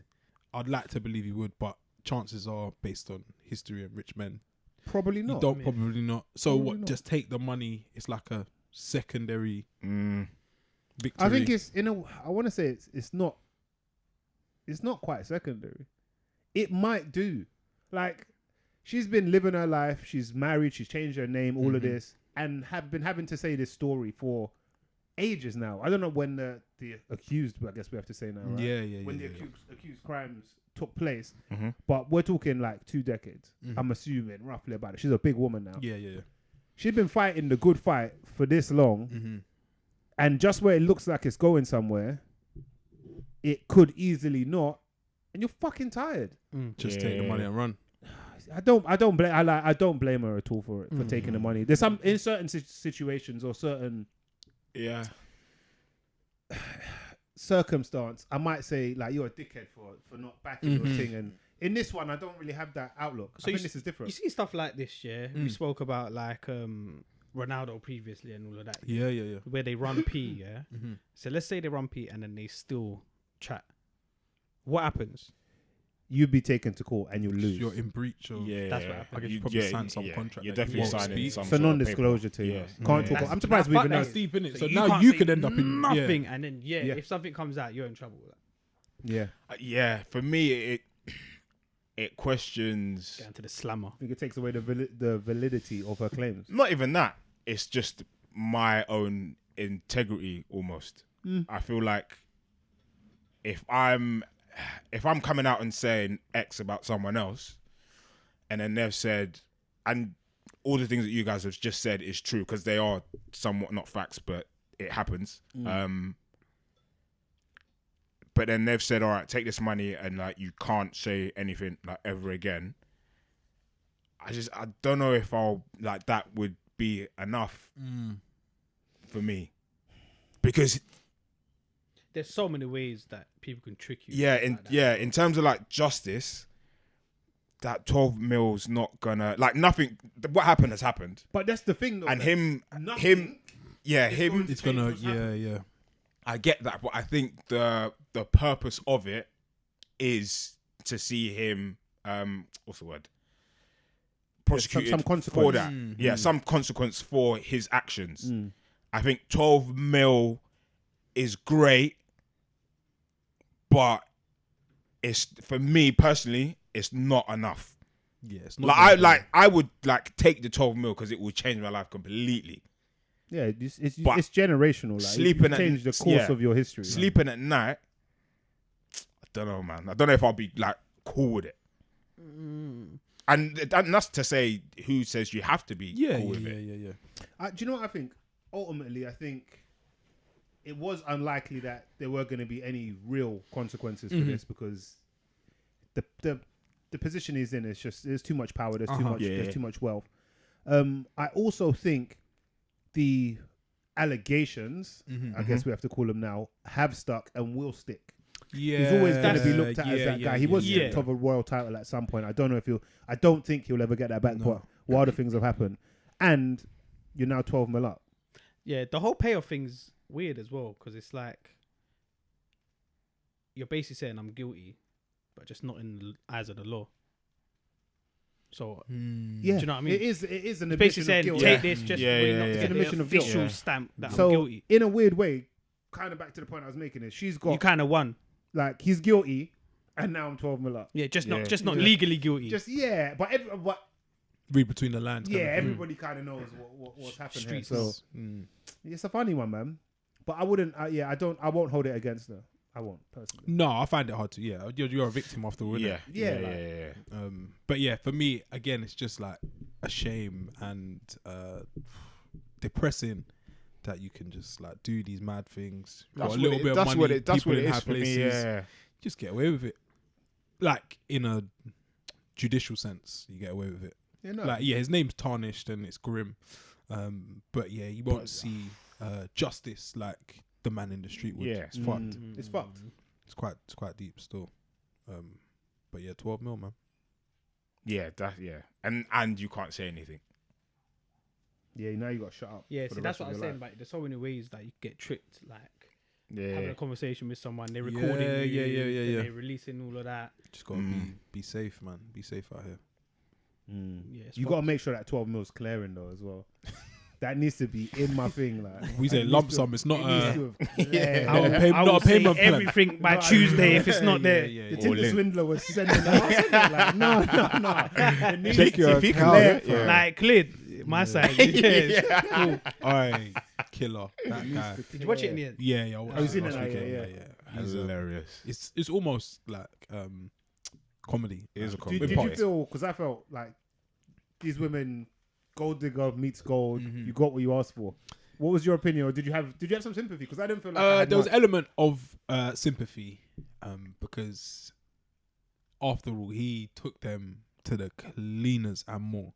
I'd like to believe he would, but chances are, based on history and rich men, Probably you not. don't probably not. So Probably what? not. Just take the money. It's like a secondary victory. I think it's I want to say it's not. It's not quite secondary. It might do. Like, she's been living her life. She's married. She's changed her name. All of this, and have been having to say this story for ages now. I don't know when the accused. I guess we have to say now. Right? Yeah. When the accused crimes took place, Mm-hmm. but we're talking like 2 decades. Mhm. I'm assuming roughly about it. She's a big woman now. Yeah. She's been fighting the good fight for this long. Mm-hmm. And just where it looks like it's going somewhere, it could easily not. And you're fucking tired. Just take the money and run. I don't blame her at all for taking the money. There's some in certain situations or certain Yeah. circumstance, I might say like you're a dickhead for not backing your thing. And in this one, I don't really have that outlook. So I you think this is different. You see stuff like this, yeah. We spoke about like Ronaldo previously and all of that. Yeah. Where they run P, yeah. Mm-hmm. So let's say they run P and then they still chat. What happens? You'd be taken to court and you'll lose. You're in breach of. Yeah, That's what happened. I guess you probably sign some contract. You're that you definitely won't signing speak. some It's a sort of non-disclosure paper. to you. Yeah. Can't Yeah. talk. I'm surprised we Fuck even that. know. That's deep in it. So you now can't you say could end up in nothing, and then Yeah. if something comes out, you're in trouble with that. Yeah, Yeah, for me, it questions. Get into the slammer. I think it takes away the validity of her claims. Not even that. It's just my own integrity almost. I feel like if I'm coming out and saying X about someone else, and then they've said, and all the things that you guys have just said is true because they are somewhat not facts, but it happens. But then they've said, all right, take this money and like you can't say anything like ever again. I don't know if I'll like that would be enough for me, because There's so many ways that people can trick you. in terms of like justice, that 12 mil's not gonna like nothing. What happened has happened, But that's the thing, though. and that him. going It's to gonna. change what's happening. Yeah. I get that, but I think the purpose of it is to see him. What's the word? Prosecuted some for consequence. that. Yeah, some consequence for his actions. Mm. I think 12 mil is great, but it's for me personally, it's not enough. Yeah. It's not Like gonna- I would like take the 12 mil because it will change my life completely. Yeah, it's But generational. Like, sleeping you at- change the course yeah. of your history. like. Sleeping at night, I don't know, man. I don't know if I'll be like cool with it. And that's to say, who says you have to be cool with it? Yeah. Do you know what I think? Ultimately, I think it was unlikely that there were going to be any real consequences for this because the position he's in is just there's too much power, there's too much wealth. I also think the allegations, I guess we have to call them now, have stuck and will stick. Yeah. He's always going to be looked at as that guy. He was yeah. stripped of a royal title at some point. I don't know if I don't think he'll ever get that back. But what other things have happened? And you're now 12 mil up. Yeah, the whole payoff thing's weird as well because it's like you're basically saying I'm guilty, but just not in the eyes of the law. So Yeah, do you know what I mean? It is an basically admission saying of guilt. take this just Yeah, for yeah, not to yeah. get An the admission of guilt. official Yeah. stamp that So I'm guilty. in a weird way, kind of back to the point I was making is she's You got kind of won. like he's guilty, and now I'm 12 mil up. Yeah, just not Yeah. legally guilty. Just but Read between the lines. yeah, kind of thing. everybody kind of knows what's happened Streets. here. So it's a funny one, man. But I wouldn't. I won't hold it against her. I won't personally. No, I find it hard to. Yeah, you're a victim after all. Yeah, Yeah, yeah. But yeah, for me, again, it's just like a shame and depressing that you can just like do these mad things. Got a little bit of money. That's people what it in is high for me. places, Yeah. just get away with it. Like in a judicial sense, you get away with it. Yeah, no. Like his name's tarnished and it's grim. But yeah, you won't see justice like the man in the street would. Yeah. It's fucked. It's fucked. It's quite deep still. But yeah, 12 mil, man. Yeah, and you can't say anything. Yeah, now you got to shut up. Yeah, for see, the that's rest of what I'm your saying. life. Like, there's so many ways that you get tricked. Like Yeah, having a conversation with someone, they're Yeah, recording you, yeah. they're releasing all of that. Just gotta be safe, man. Be safe out here. Yeah, it's You got to make sure that 12 mil's clearing though as well. That needs to be in my thing. Like We say lump sum. It's not I not a will say payment plan. everything by No, Tuesday if it's not there. The All Tinder in. swindler was sending that. Like, no. It needs Check to your be account, clear, yeah. fam. Like cleared my side. Yeah. Cool. Aye, killer. That guy. Did you watch it in the end? Yeah. I was in last it, like, weekend, yeah. He's, hilarious. it's almost like comedy. It is a Did, comedy. did you parts. feel? Because I felt like these women, gold digger meets gold. Mhm. You got what you asked for. What was your opinion, or did you have some sympathy? Because I didn't feel like I had There was much. an element of sympathy because after all, he took them to the cleaners and more.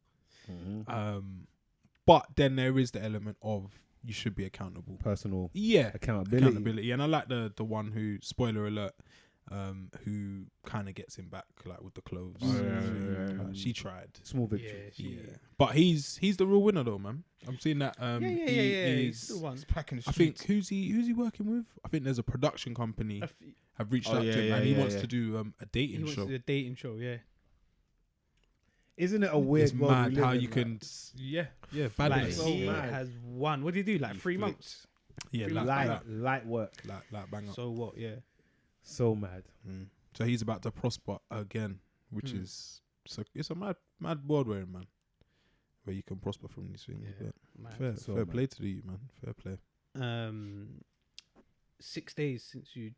But then there is the element of you should be accountable. personal Yeah, accountability. accountability. And I like the one who, spoiler alert, who kind of gets him back like with the clothes. She tried. Small victory. Yeah, but he's the real winner though, man. I'm seeing that. He's the one. He's packing the I streets. think who's he working with? I think there's a production company have reached Oh, out yeah, to him, yeah, and he yeah, wants yeah. to do a He dating wants show. to do a dating show, yeah. Isn't it a weird It's world we mad live how in, you like- can, Like, balance. so he mad. has won. What did he do? Like 3 months? Yeah, light work. like bang up. So what? Yeah. So mad. So he's about to prosper again, which is it's a mad world we're in, man. Where you can prosper from these things. Yeah, But man. So fair mad. play to you, man. Fair play. 6 days since you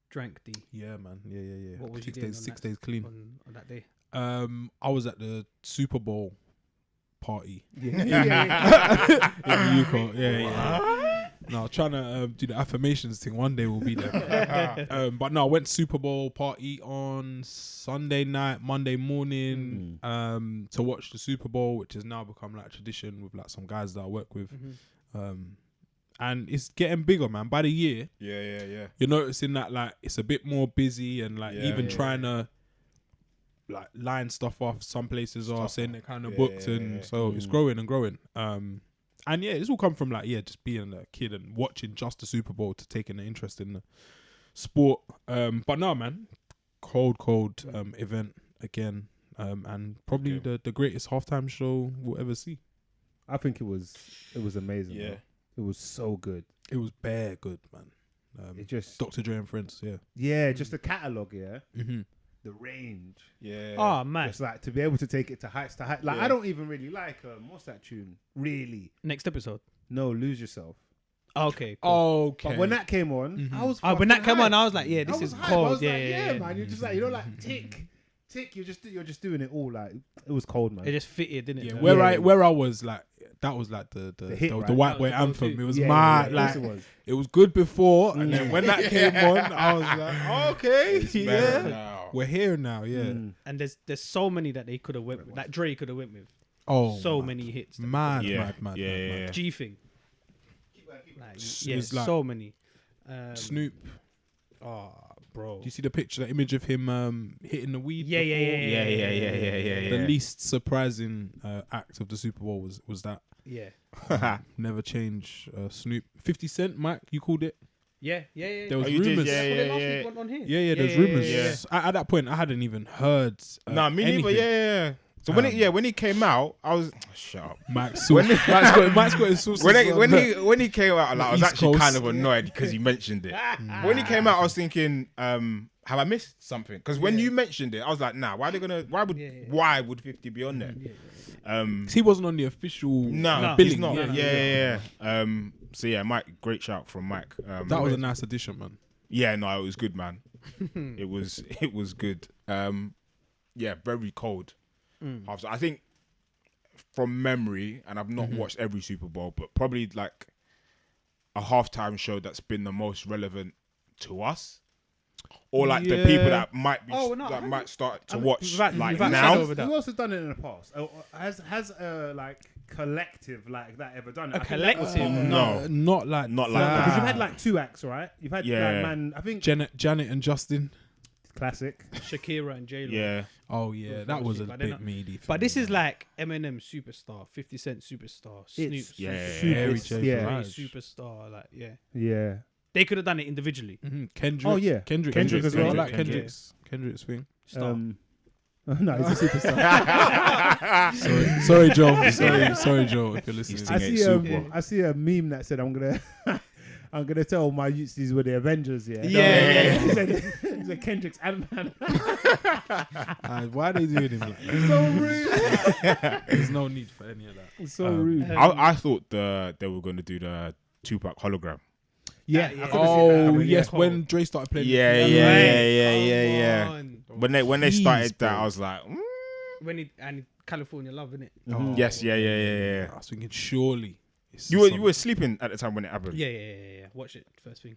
drank the Yeah, man. Yeah. What was you 6 doing days, on 6 that days clean. on that day. I was at the Super Bowl party Yeah. in Newcastle. Yeah. No, I was trying to do the affirmations thing. One day we'll be there. But no, I went Super Bowl party on Sunday night, Monday morning, to watch the Super Bowl, which has now become like a tradition with like some guys that I work with. And it's getting bigger, man. By the year, Yeah. you're noticing that like it's a bit more busy and like even trying to like line stuff off. Some places are saying they're kind of booked, and so it's growing and growing. And yeah, it's all come from like just being a kid and watching just the Super Bowl to taking an interest in the sport. But no, man, cold event again, and probably the greatest halftime show we'll ever see. I think it was amazing. Yeah. Man. It was so good. It was bare good, man. It just Dr. Dre and Friends, just the catalog, Mm-hmm. the range. Yeah. Oh man. Just like to be able to take it to heights. Like I don't even really like what's that tune? Really? Next episode. No, Lose Yourself. Okay. Cool. Okay. But when that came on, I was. When that came on, hyped. I was like, yeah, this I was is hyped. I cold. was like, Yeah, man. You're just like like tick. You're just doing it all. Like it was cold, man. It just fitted, didn't it? Yeah, Like, where I was like, that was like the hit, right? white boy That was the anthem. go-to. It was Yeah, mad. yeah, Like it was. it was good before, and then when that came on, I was like, okay, Better now. we're here now. Yeah. and there's so many that they could have went with. That Dre could have went with. Oh, So mad. many hits. that- Mad. Yeah. G thing. Like, yeah, It's like- so many. Snoop. Oh, bro. Do you see the picture, that image of him hitting the weed? Yeah. The least surprising act of the Super Bowl was that. Yeah. Never change. Snoop. 50 Cent, Mike, you called it? Yeah. There was you did, rumors. yeah. On here. Yeah, there's rumors. Yeah. At that point, I hadn't even heard. Nah, me neither. anything. Yeah. So when he came out, I was shut up. Mike's got his sources. When he came out, like, I was East actually Coast. kind of annoyed because he mentioned it. When he came out, I was thinking, have I missed something? Because when you mentioned it, I was like, nah. Why would 50 be on there? He wasn't on the official No, billing. he's not. Yeah. Yeah. So yeah, Mike, great shout from Mike. That was a nice addition, man. Yeah, no, it was good, man. it was good. Yeah, very cold. I think from memory, and I've not watched every Super Bowl, but probably like a halftime show that's been the most relevant to us, or like the people that might be might start to watch like you've now. over that. Who else has done it in the past? Has like collective like that ever done it? A collective? No. Not like Not like that. Because you've had like 2 acts, right? You've had like, man. I think Janet and Justin. classic. Shakira and J-Lo. Yeah, Oh yeah, that was a Like, they're bit not- meaty. But this is like Eminem superstar, 50 Cent superstar, Snoop It's Mary super, J. yeah, Blige. superstar. Like, yeah. yeah. They could have done it individually. Kendrick. Oh, yeah. Kendrick as well. I like Kendrick. Kendrick's thing. Star. No, he's a superstar. Sorry, Joe. Sorry, Joe. If you're listening. I see a meme that said I'm gonna tell my youths these were the Avengers. Yeah. Yeah. He said Kendrick's Ant-Man. Why are they doing him like that? So rude. There's no need for any of that. It's so rude. I thought they were going to do the Tupac hologram. Yeah. Yeah. I could've seen that Oh happen, yes, yeah. when Dre started playing. Yeah. Come on. When they started bro. that, I was like, When California Love, innit? Mhm. yes, yeah. I was thinking surely. it's You some- were sleeping at the time when it happened. Yeah. Watch it first thing.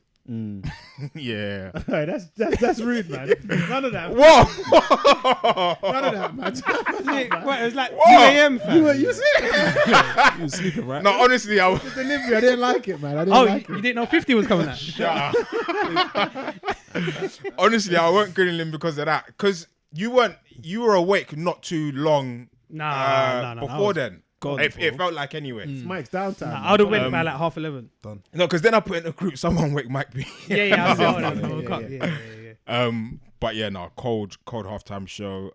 Yeah. That's rude, man. None of that. Whoa! None of that, man. It was like 2 Whoa. a.m. fam. You see You were sleeping, right? No, honestly, the delivery. I didn't like it, man. I didn't Oh, like you it. didn't know 50 was coming out? Shut up. Honestly, I weren't grilling him because of that. Because you were awake not too long before then. God, It felt like anyway. It's Mike's downtime. I would have went by like 11:30. Done. No, because then I put in a group, someone wake Mike B. Yeah. But yeah, no, cold halftime show.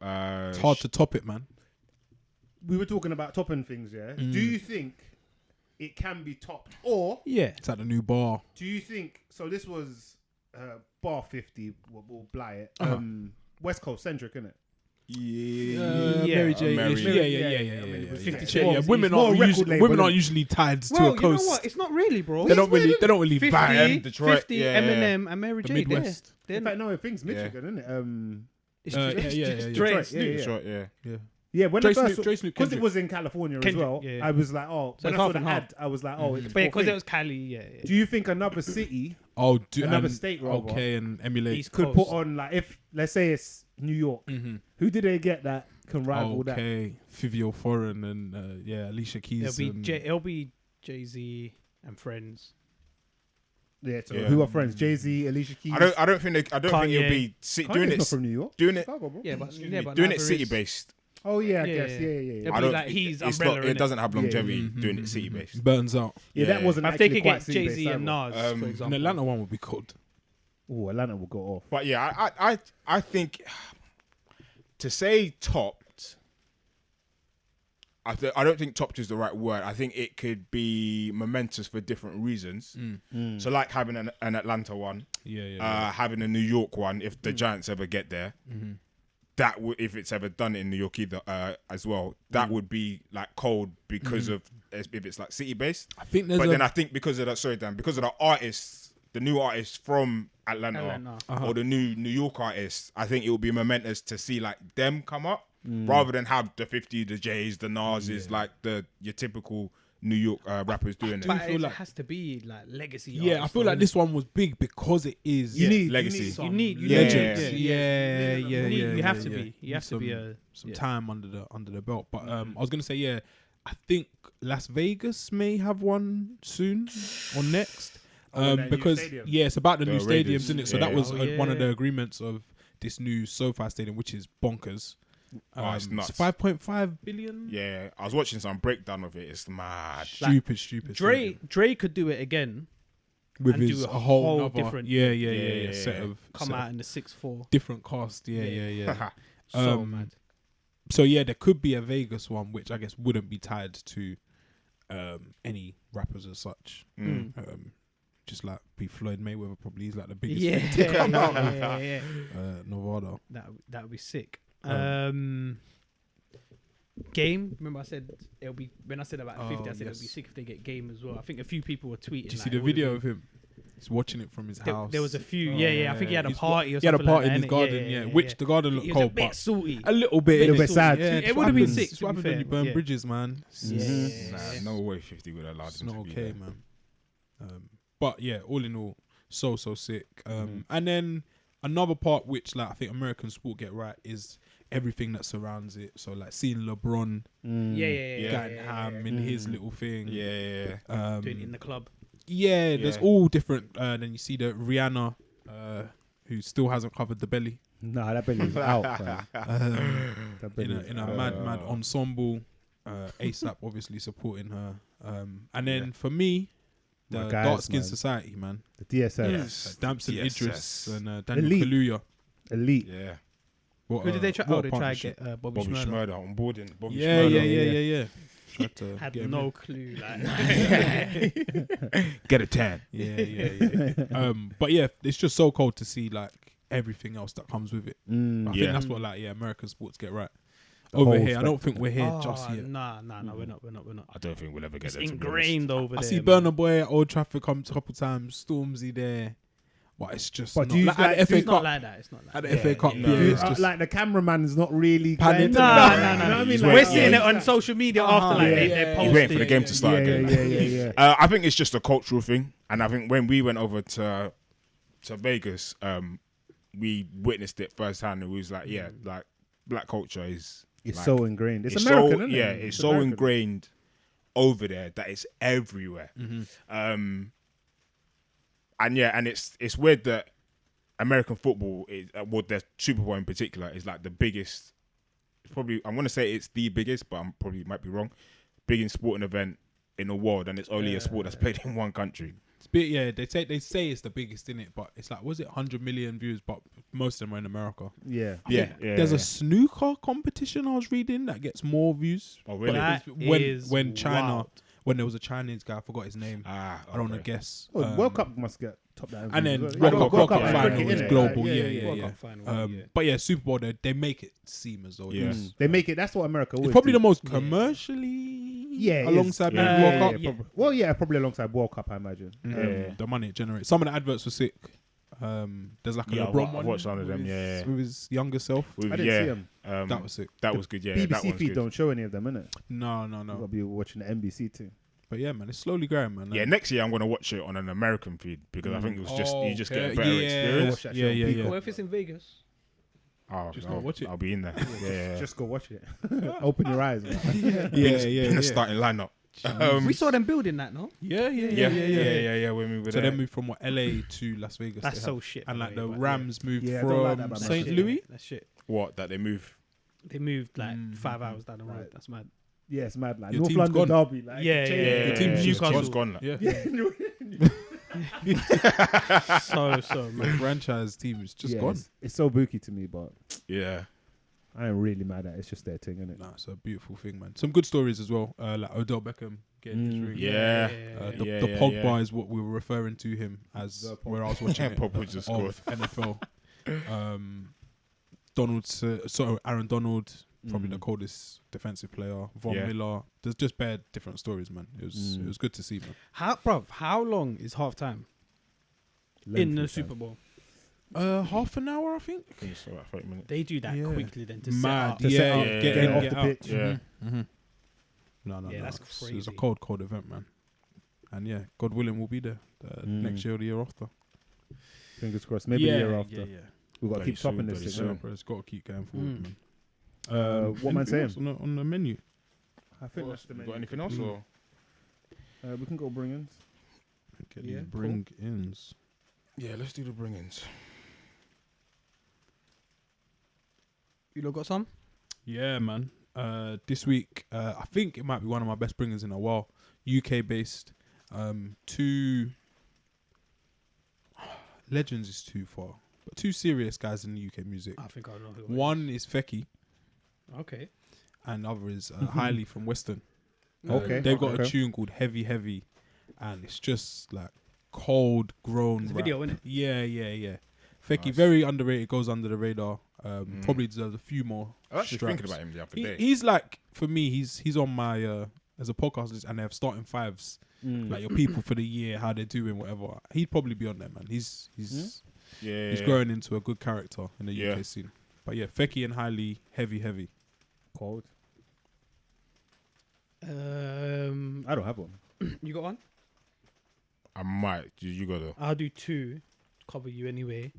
It's hard to top it, man. We were talking about topping things, yeah? Do you think it can be topped? Or It's at the new bar. do you think... So this was bar 50, we'll bly it. West Coast centric, innit? Mary J. Mary- Yeah. 50 Yeah, Shades. women more aren't record usually label, usually tied to Well, a you know coast. what? It's not really, bro. They don't really 50, bang. Detroit, 50, yeah. Eminem, and Mary The J. Midwest. In fact, no, I think it's Michigan, innit? It's Yeah. Detroit, yeah. Detroit, yeah. Yeah, when Dre I first... Snoop, Because Kendrick. it was in California as Kendrick, well, yeah. I was like, oh... So when it's I saw half the and half. ad, I was like, oh, it's But both because things. it was Cali, yeah. Do you think another city Another state, rather, okay, and emulate. East could Coast. put on, like, if, let's say it's New York, who did they get that can rival that? Okay, Fivio Foreign and Alicia Keys. It'll be Jay-Z and friends. Yeah, so Yeah. who are friends? Jay-Z, Alicia Keys. I don't think it'll Kanye. be doing Kanye's it not from New York. doing it Chicago, bro. Yeah, but doing neither it city is- based. Oh yeah, I Yeah, guess. yeah. Yeah. It'll I be don't. like he's It's umbrella. not. It doesn't have longevity Mhm, doing it mhm, city mhm. based. Burns out. Yeah, that Yeah. wasn't But if they actually could quite get city-based Jay-Z and either. Nas, for An example. Atlanta one would be cold. Oh, Atlanta will go off. But yeah, I think to say topped, I don't think topped is the right word. I think it could be momentous for different reasons. So like having an Atlanta one, having a New York one, if the Giants ever get there, that would, if it's ever done in New York either as well, that would be like cold because of if it's like city based. I think there's But then I think because of that, because of the artists, the new artists from Atlanta. Or the new New York artists, I think it would be momentous to see like them come up rather than have the 50, the J's, the Nas's, like your typical New York rappers doing it. But feel it like- has to be like legacy. I artists, feel like though. this one was big because it is legacy. You need legends. legends. You have to be. You have to be some time under the belt. But I was gonna say, I think Las Vegas may have one soon or next. that new Because stadium. it's about the new Raiders. stadiums, isn't it? So Yeah. that was Oh, one of yeah. the agreements of this new SoFi stadium, which is bonkers. It's nuts. 5.5 billion. Yeah, I was watching some breakdown of it. It's mad. Stupid. Dre could do it again. with and his do a whole whole nother, different- set of Come set out of in the 6'4". different cast. Yeah. So mad. So there could be a Vegas one, which I guess wouldn't be tied to any rappers as such. Just like be Floyd Mayweather, probably he's like the biggest. Yeah, thing to come out of, yeah. Nevada. That would be sick. Game. Remember I said it'll be when I said about 50. I said it'll be sick if they get Game as well. I think a few people were tweeting. Did you like, see the it would've video been- of him? He's watching it from his house. There was a few. I think he had a He's party or He had something. a party like in that, his innit? garden, which the garden looked He was a cold, bit but salty. a little bit. Little bit innit? sad. Yeah, It would've been happens. sick, It's to what be happens when you fair, burn yeah. bridges, man. No way 50 would have allowed It's him not to be okay, there. man. But all in all, so sick. And then another part which like I think American sport get right is everything that surrounds it. So like seeing LeBron getting ham in his little thing. Yeah. Doing it in the club. There's all different. Then you see the Rihanna, who still hasn't covered the belly. Nah, that belly's out, fam. That In belly's a out. mad ensemble. ASAP obviously supporting her. And then for me, My the guys, Dark Skin man. Society, man. The DSS. Yes. Damson DSS. Idris and Daniel Elite. Kaluuya. Elite. Yeah. What, Who did they try? what Oh, a they tried to partnership. get Bobby Bobby Schmurder. Schmurder on boarding. Bobby Yeah. Schmurder. Tried to Had get him no in. clue. Get a tan. Yeah. But it's just so cold to see like everything else that comes with it. I think Yeah. that's what American sports get right. The Over whole here, I don't think we're here just Oh, yet. nah, we're not. I don't think we'll ever get It's there. to be ingrained over I there. see man. Burner Boy at Old Trafford come a couple times, Stormzy there, but it's just But not do you like, like- at the FA It's not Cup. like that. It's not like At that. the FA Cup, no. it's just Like the cameraman's not really Panning. going- Nah. You know what I mean? He's Like, We're waiting. seeing it Yeah. on social media after, like yeah. they're He's posting. waiting for the game to start Yeah, again. yeah. I think it's just a cultural thing, and I think when we went over to Vegas, we witnessed it firsthand, and we was like, like black culture is It's like, so ingrained. It's so, American, isn't it? it's so American. ingrained over there that it's everywhere. And it's weird that American football is, well, the Super Bowl in particular is like the biggest. Probably, I'm gonna say it's the biggest, but I'm probably might be wrong. Biggest sporting event in the world, and it's only a sport that's played in one country. It's big, yeah. They say it's the biggest in it, but it's like, was it 100 million views? But most of them are in America. Yeah. There's a snooker competition I was reading that gets more views. Oh, really? That when China, wild. when there was a Chinese guy, I forgot his name. I don't want to guess. Oh, World Cup must get top that. And then World World Cup and final cricket, is innit? global. Like, Yeah. World Cup final, yeah. But yeah, Super Bowl, they make it seem as though Yeah. it's They make it. That's what America always it's probably do. the most commercially it is. alongside Yeah. maybe World Cup. Yeah. Well, yeah, probably alongside World Cup, I imagine. The money it generates. Some of the adverts were sick. There's like a Yeah, LeBron I've one watched some of with them, his- yeah. with his younger self. I didn't see them. That was sick. That was good. Yeah, that BBC one's feed good. don't show any of them, innit? No. You've got to be watching the NBC too. But yeah, man, it's slowly growing, man. Yeah, next year I'm gonna watch it on an American feed because I think it was just you just get a Okay. better Yeah. experience. Watch that Yeah, show on yeah, Peacock. yeah. What if it's in Vegas? Oh, Just I'll, gotta watch it. I'll be in there. Yeah, Just go watch it. Open your eyes. Man. in the starting lineup. We saw them building that, no? Yeah. When we were So there. they moved from LA to Las Vegas. That's they so have. shit. And by like way, the but Rams moved Yeah, I don't like from that about St. shit. Louis. That's shit. What that they move? They moved like 5 hours down the road. Right. That's mad. Yeah, it's mad. Like Your North team's London gone. derby. Like, Yeah, change- Yeah, The team's Newcastle. John's gone. Yeah. So The man. franchise team is just Yeah, gone. It's so booky to me, but Yeah, I ain't really mad at it. It's just their thing, innit? Nah, it's a beautiful thing, man. Some good stories as well. Like Odell Beckham getting his ring. yeah. The Pogba is what we were referring to him as The Pogba. where I was watching it Pogba just scored. of NFL. Aaron Donald, probably the coldest defensive player. Von Yeah. Miller. There's just bad different stories, man. It was good to see, man. How long is half time in the Super Bowl? Half an hour, I think. I think it's about 30 minutes. They do that Yeah. quickly then to Mad, set up. yeah, up, get get in, off get the out. pitch. Yeah. No, Yeah, that's It was a crazy. cold event, man. And yeah, God willing, we'll be there next year or the year after. Fingers crossed. Maybe the year after. Yeah. We've got to keep topping this bloody thing. soon. innit? It's got to keep going forward, man. What man anything saying? else on the menu? I think that's the You main. got anything else? Or? We can go bring-ins. Get Yeah, these bring-ins. Yeah, let's do the bring-ins. You lot got some? Yeah, man. This week, I think it might be one of my best bringers in a while. UK based. Two legends is too far, but two serious guys in the UK music. I think I know who. One is Fecky, Okay. and the other is Hailey from Western. Okay, They've got okay. a tune called Heavy Heavy, and it's just like cold grown It's a rap. video, innit? Yeah. Fecky, Nice. very underrated, goes under the radar. Probably deserves a few more. I was actually straps. thinking about him the other day. He's like, for me, he's on my as a podcast list, and they have starting fives, like your people for the year, how they're doing, whatever. He'd probably be on there, man. He's growing into a good character in the UK scene. But yeah, Fecky and Hailey, heavy. Cold. I I don't have one. You got one? I might. You got to. I'll do two. Cover you anyway.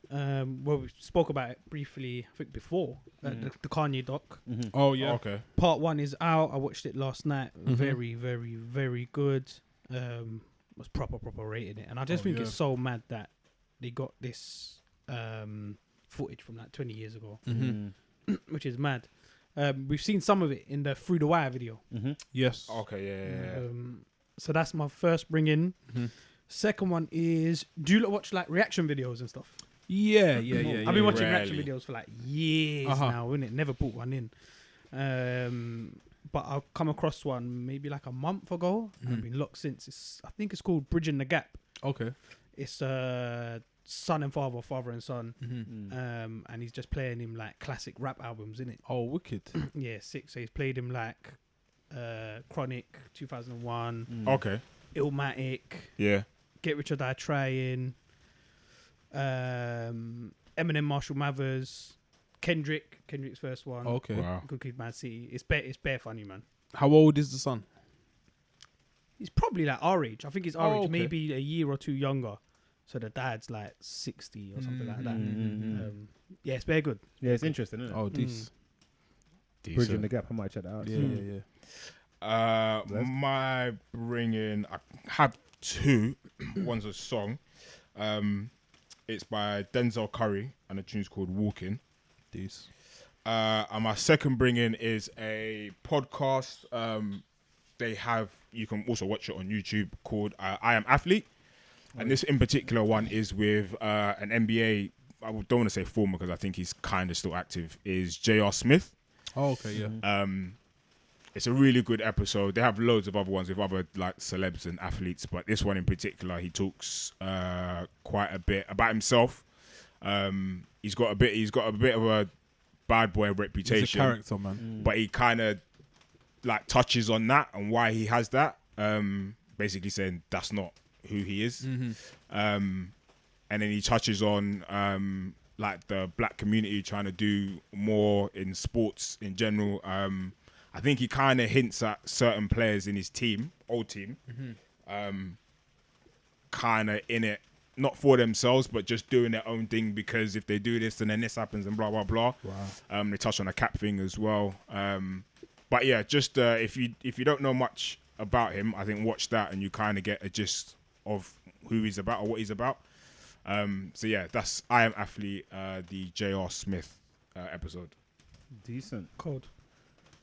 Well, we spoke about it briefly, I think before the Kanye doc. Oh yeah, Okay. Part one is out. I watched it last night. Very, very, very good. Was proper rating it, and I just think it's so mad that they got this footage from like 20 years ago, which is mad. We've seen some of it in the Through the Wire video. Yes. Okay. Yeah. So that's my first bring in. Second one is, do you lot watch like reaction videos and stuff? Yeah. I've been watching reaction Rarely. videos for like years now, innit? Never put one in. But I've come across one maybe like a month ago. I've been locked since. I think it's called Bridging the Gap. Okay. It's son and father and son. And he's just playing him like classic rap albums, innit? Oh, wicked. Yeah, sick. So he's played him like Chronic 2001, Okay. Illmatic, Yeah. Get Rich or Die Trying, Eminem, Marshall Mathers, Kendrick's first one. Okay. Wow. Good Kid, Mad City. It's bare funny, man. How old is the son? He's probably like our age. I think he's our age, okay. maybe a year or two younger. So the dad's like 60 or something like that. Yeah, it's very good. Yeah, it's interesting, isn't it? Oh, this. Bridging the Gap. I might check that out. Yeah. My bringing, I have two. One's a song. It's by Denzel Curry, and the tune's called Walking. These. And my second bring-in is a podcast. You can also watch it on YouTube, called I Am Athlete. And this in particular one is with an NBA, I don't want to say former because I think he's kind of still active, is J.R. Smith. Oh, okay, yeah. It's a really good episode. They have loads of other ones with other like celebs and athletes, but this one in particular, he talks quite a bit about himself. He's got a bit of a bad boy reputation. He's a character, man. But he kind of like touches on that and why he has that. Basically saying that's not who he is. And then he touches on like the black community trying to do more in sports in general. I think he kind of hints at certain players in his team, old team, kind of in it, not for themselves, but just doing their own thing because if they do this and then this happens and blah, blah, blah. Wow. They touch on a cap thing as well. But yeah, just if you don't know much about him, I think watch that and you kind of get a gist of who he's about or what he's about. So yeah, that's I Am Athlete, the J.R. Smith episode. Decent. Cold.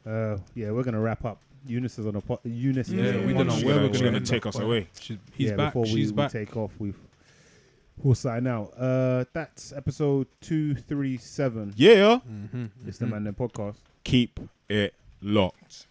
Yeah, we're gonna wrap up. Eunice is on a Eunice. Yeah, we don't know where we're gonna take us away. He's back. Before She's we back. take off, we'll sign out. That's episode 237. Yeah. It's the Mandem podcast. Keep it locked.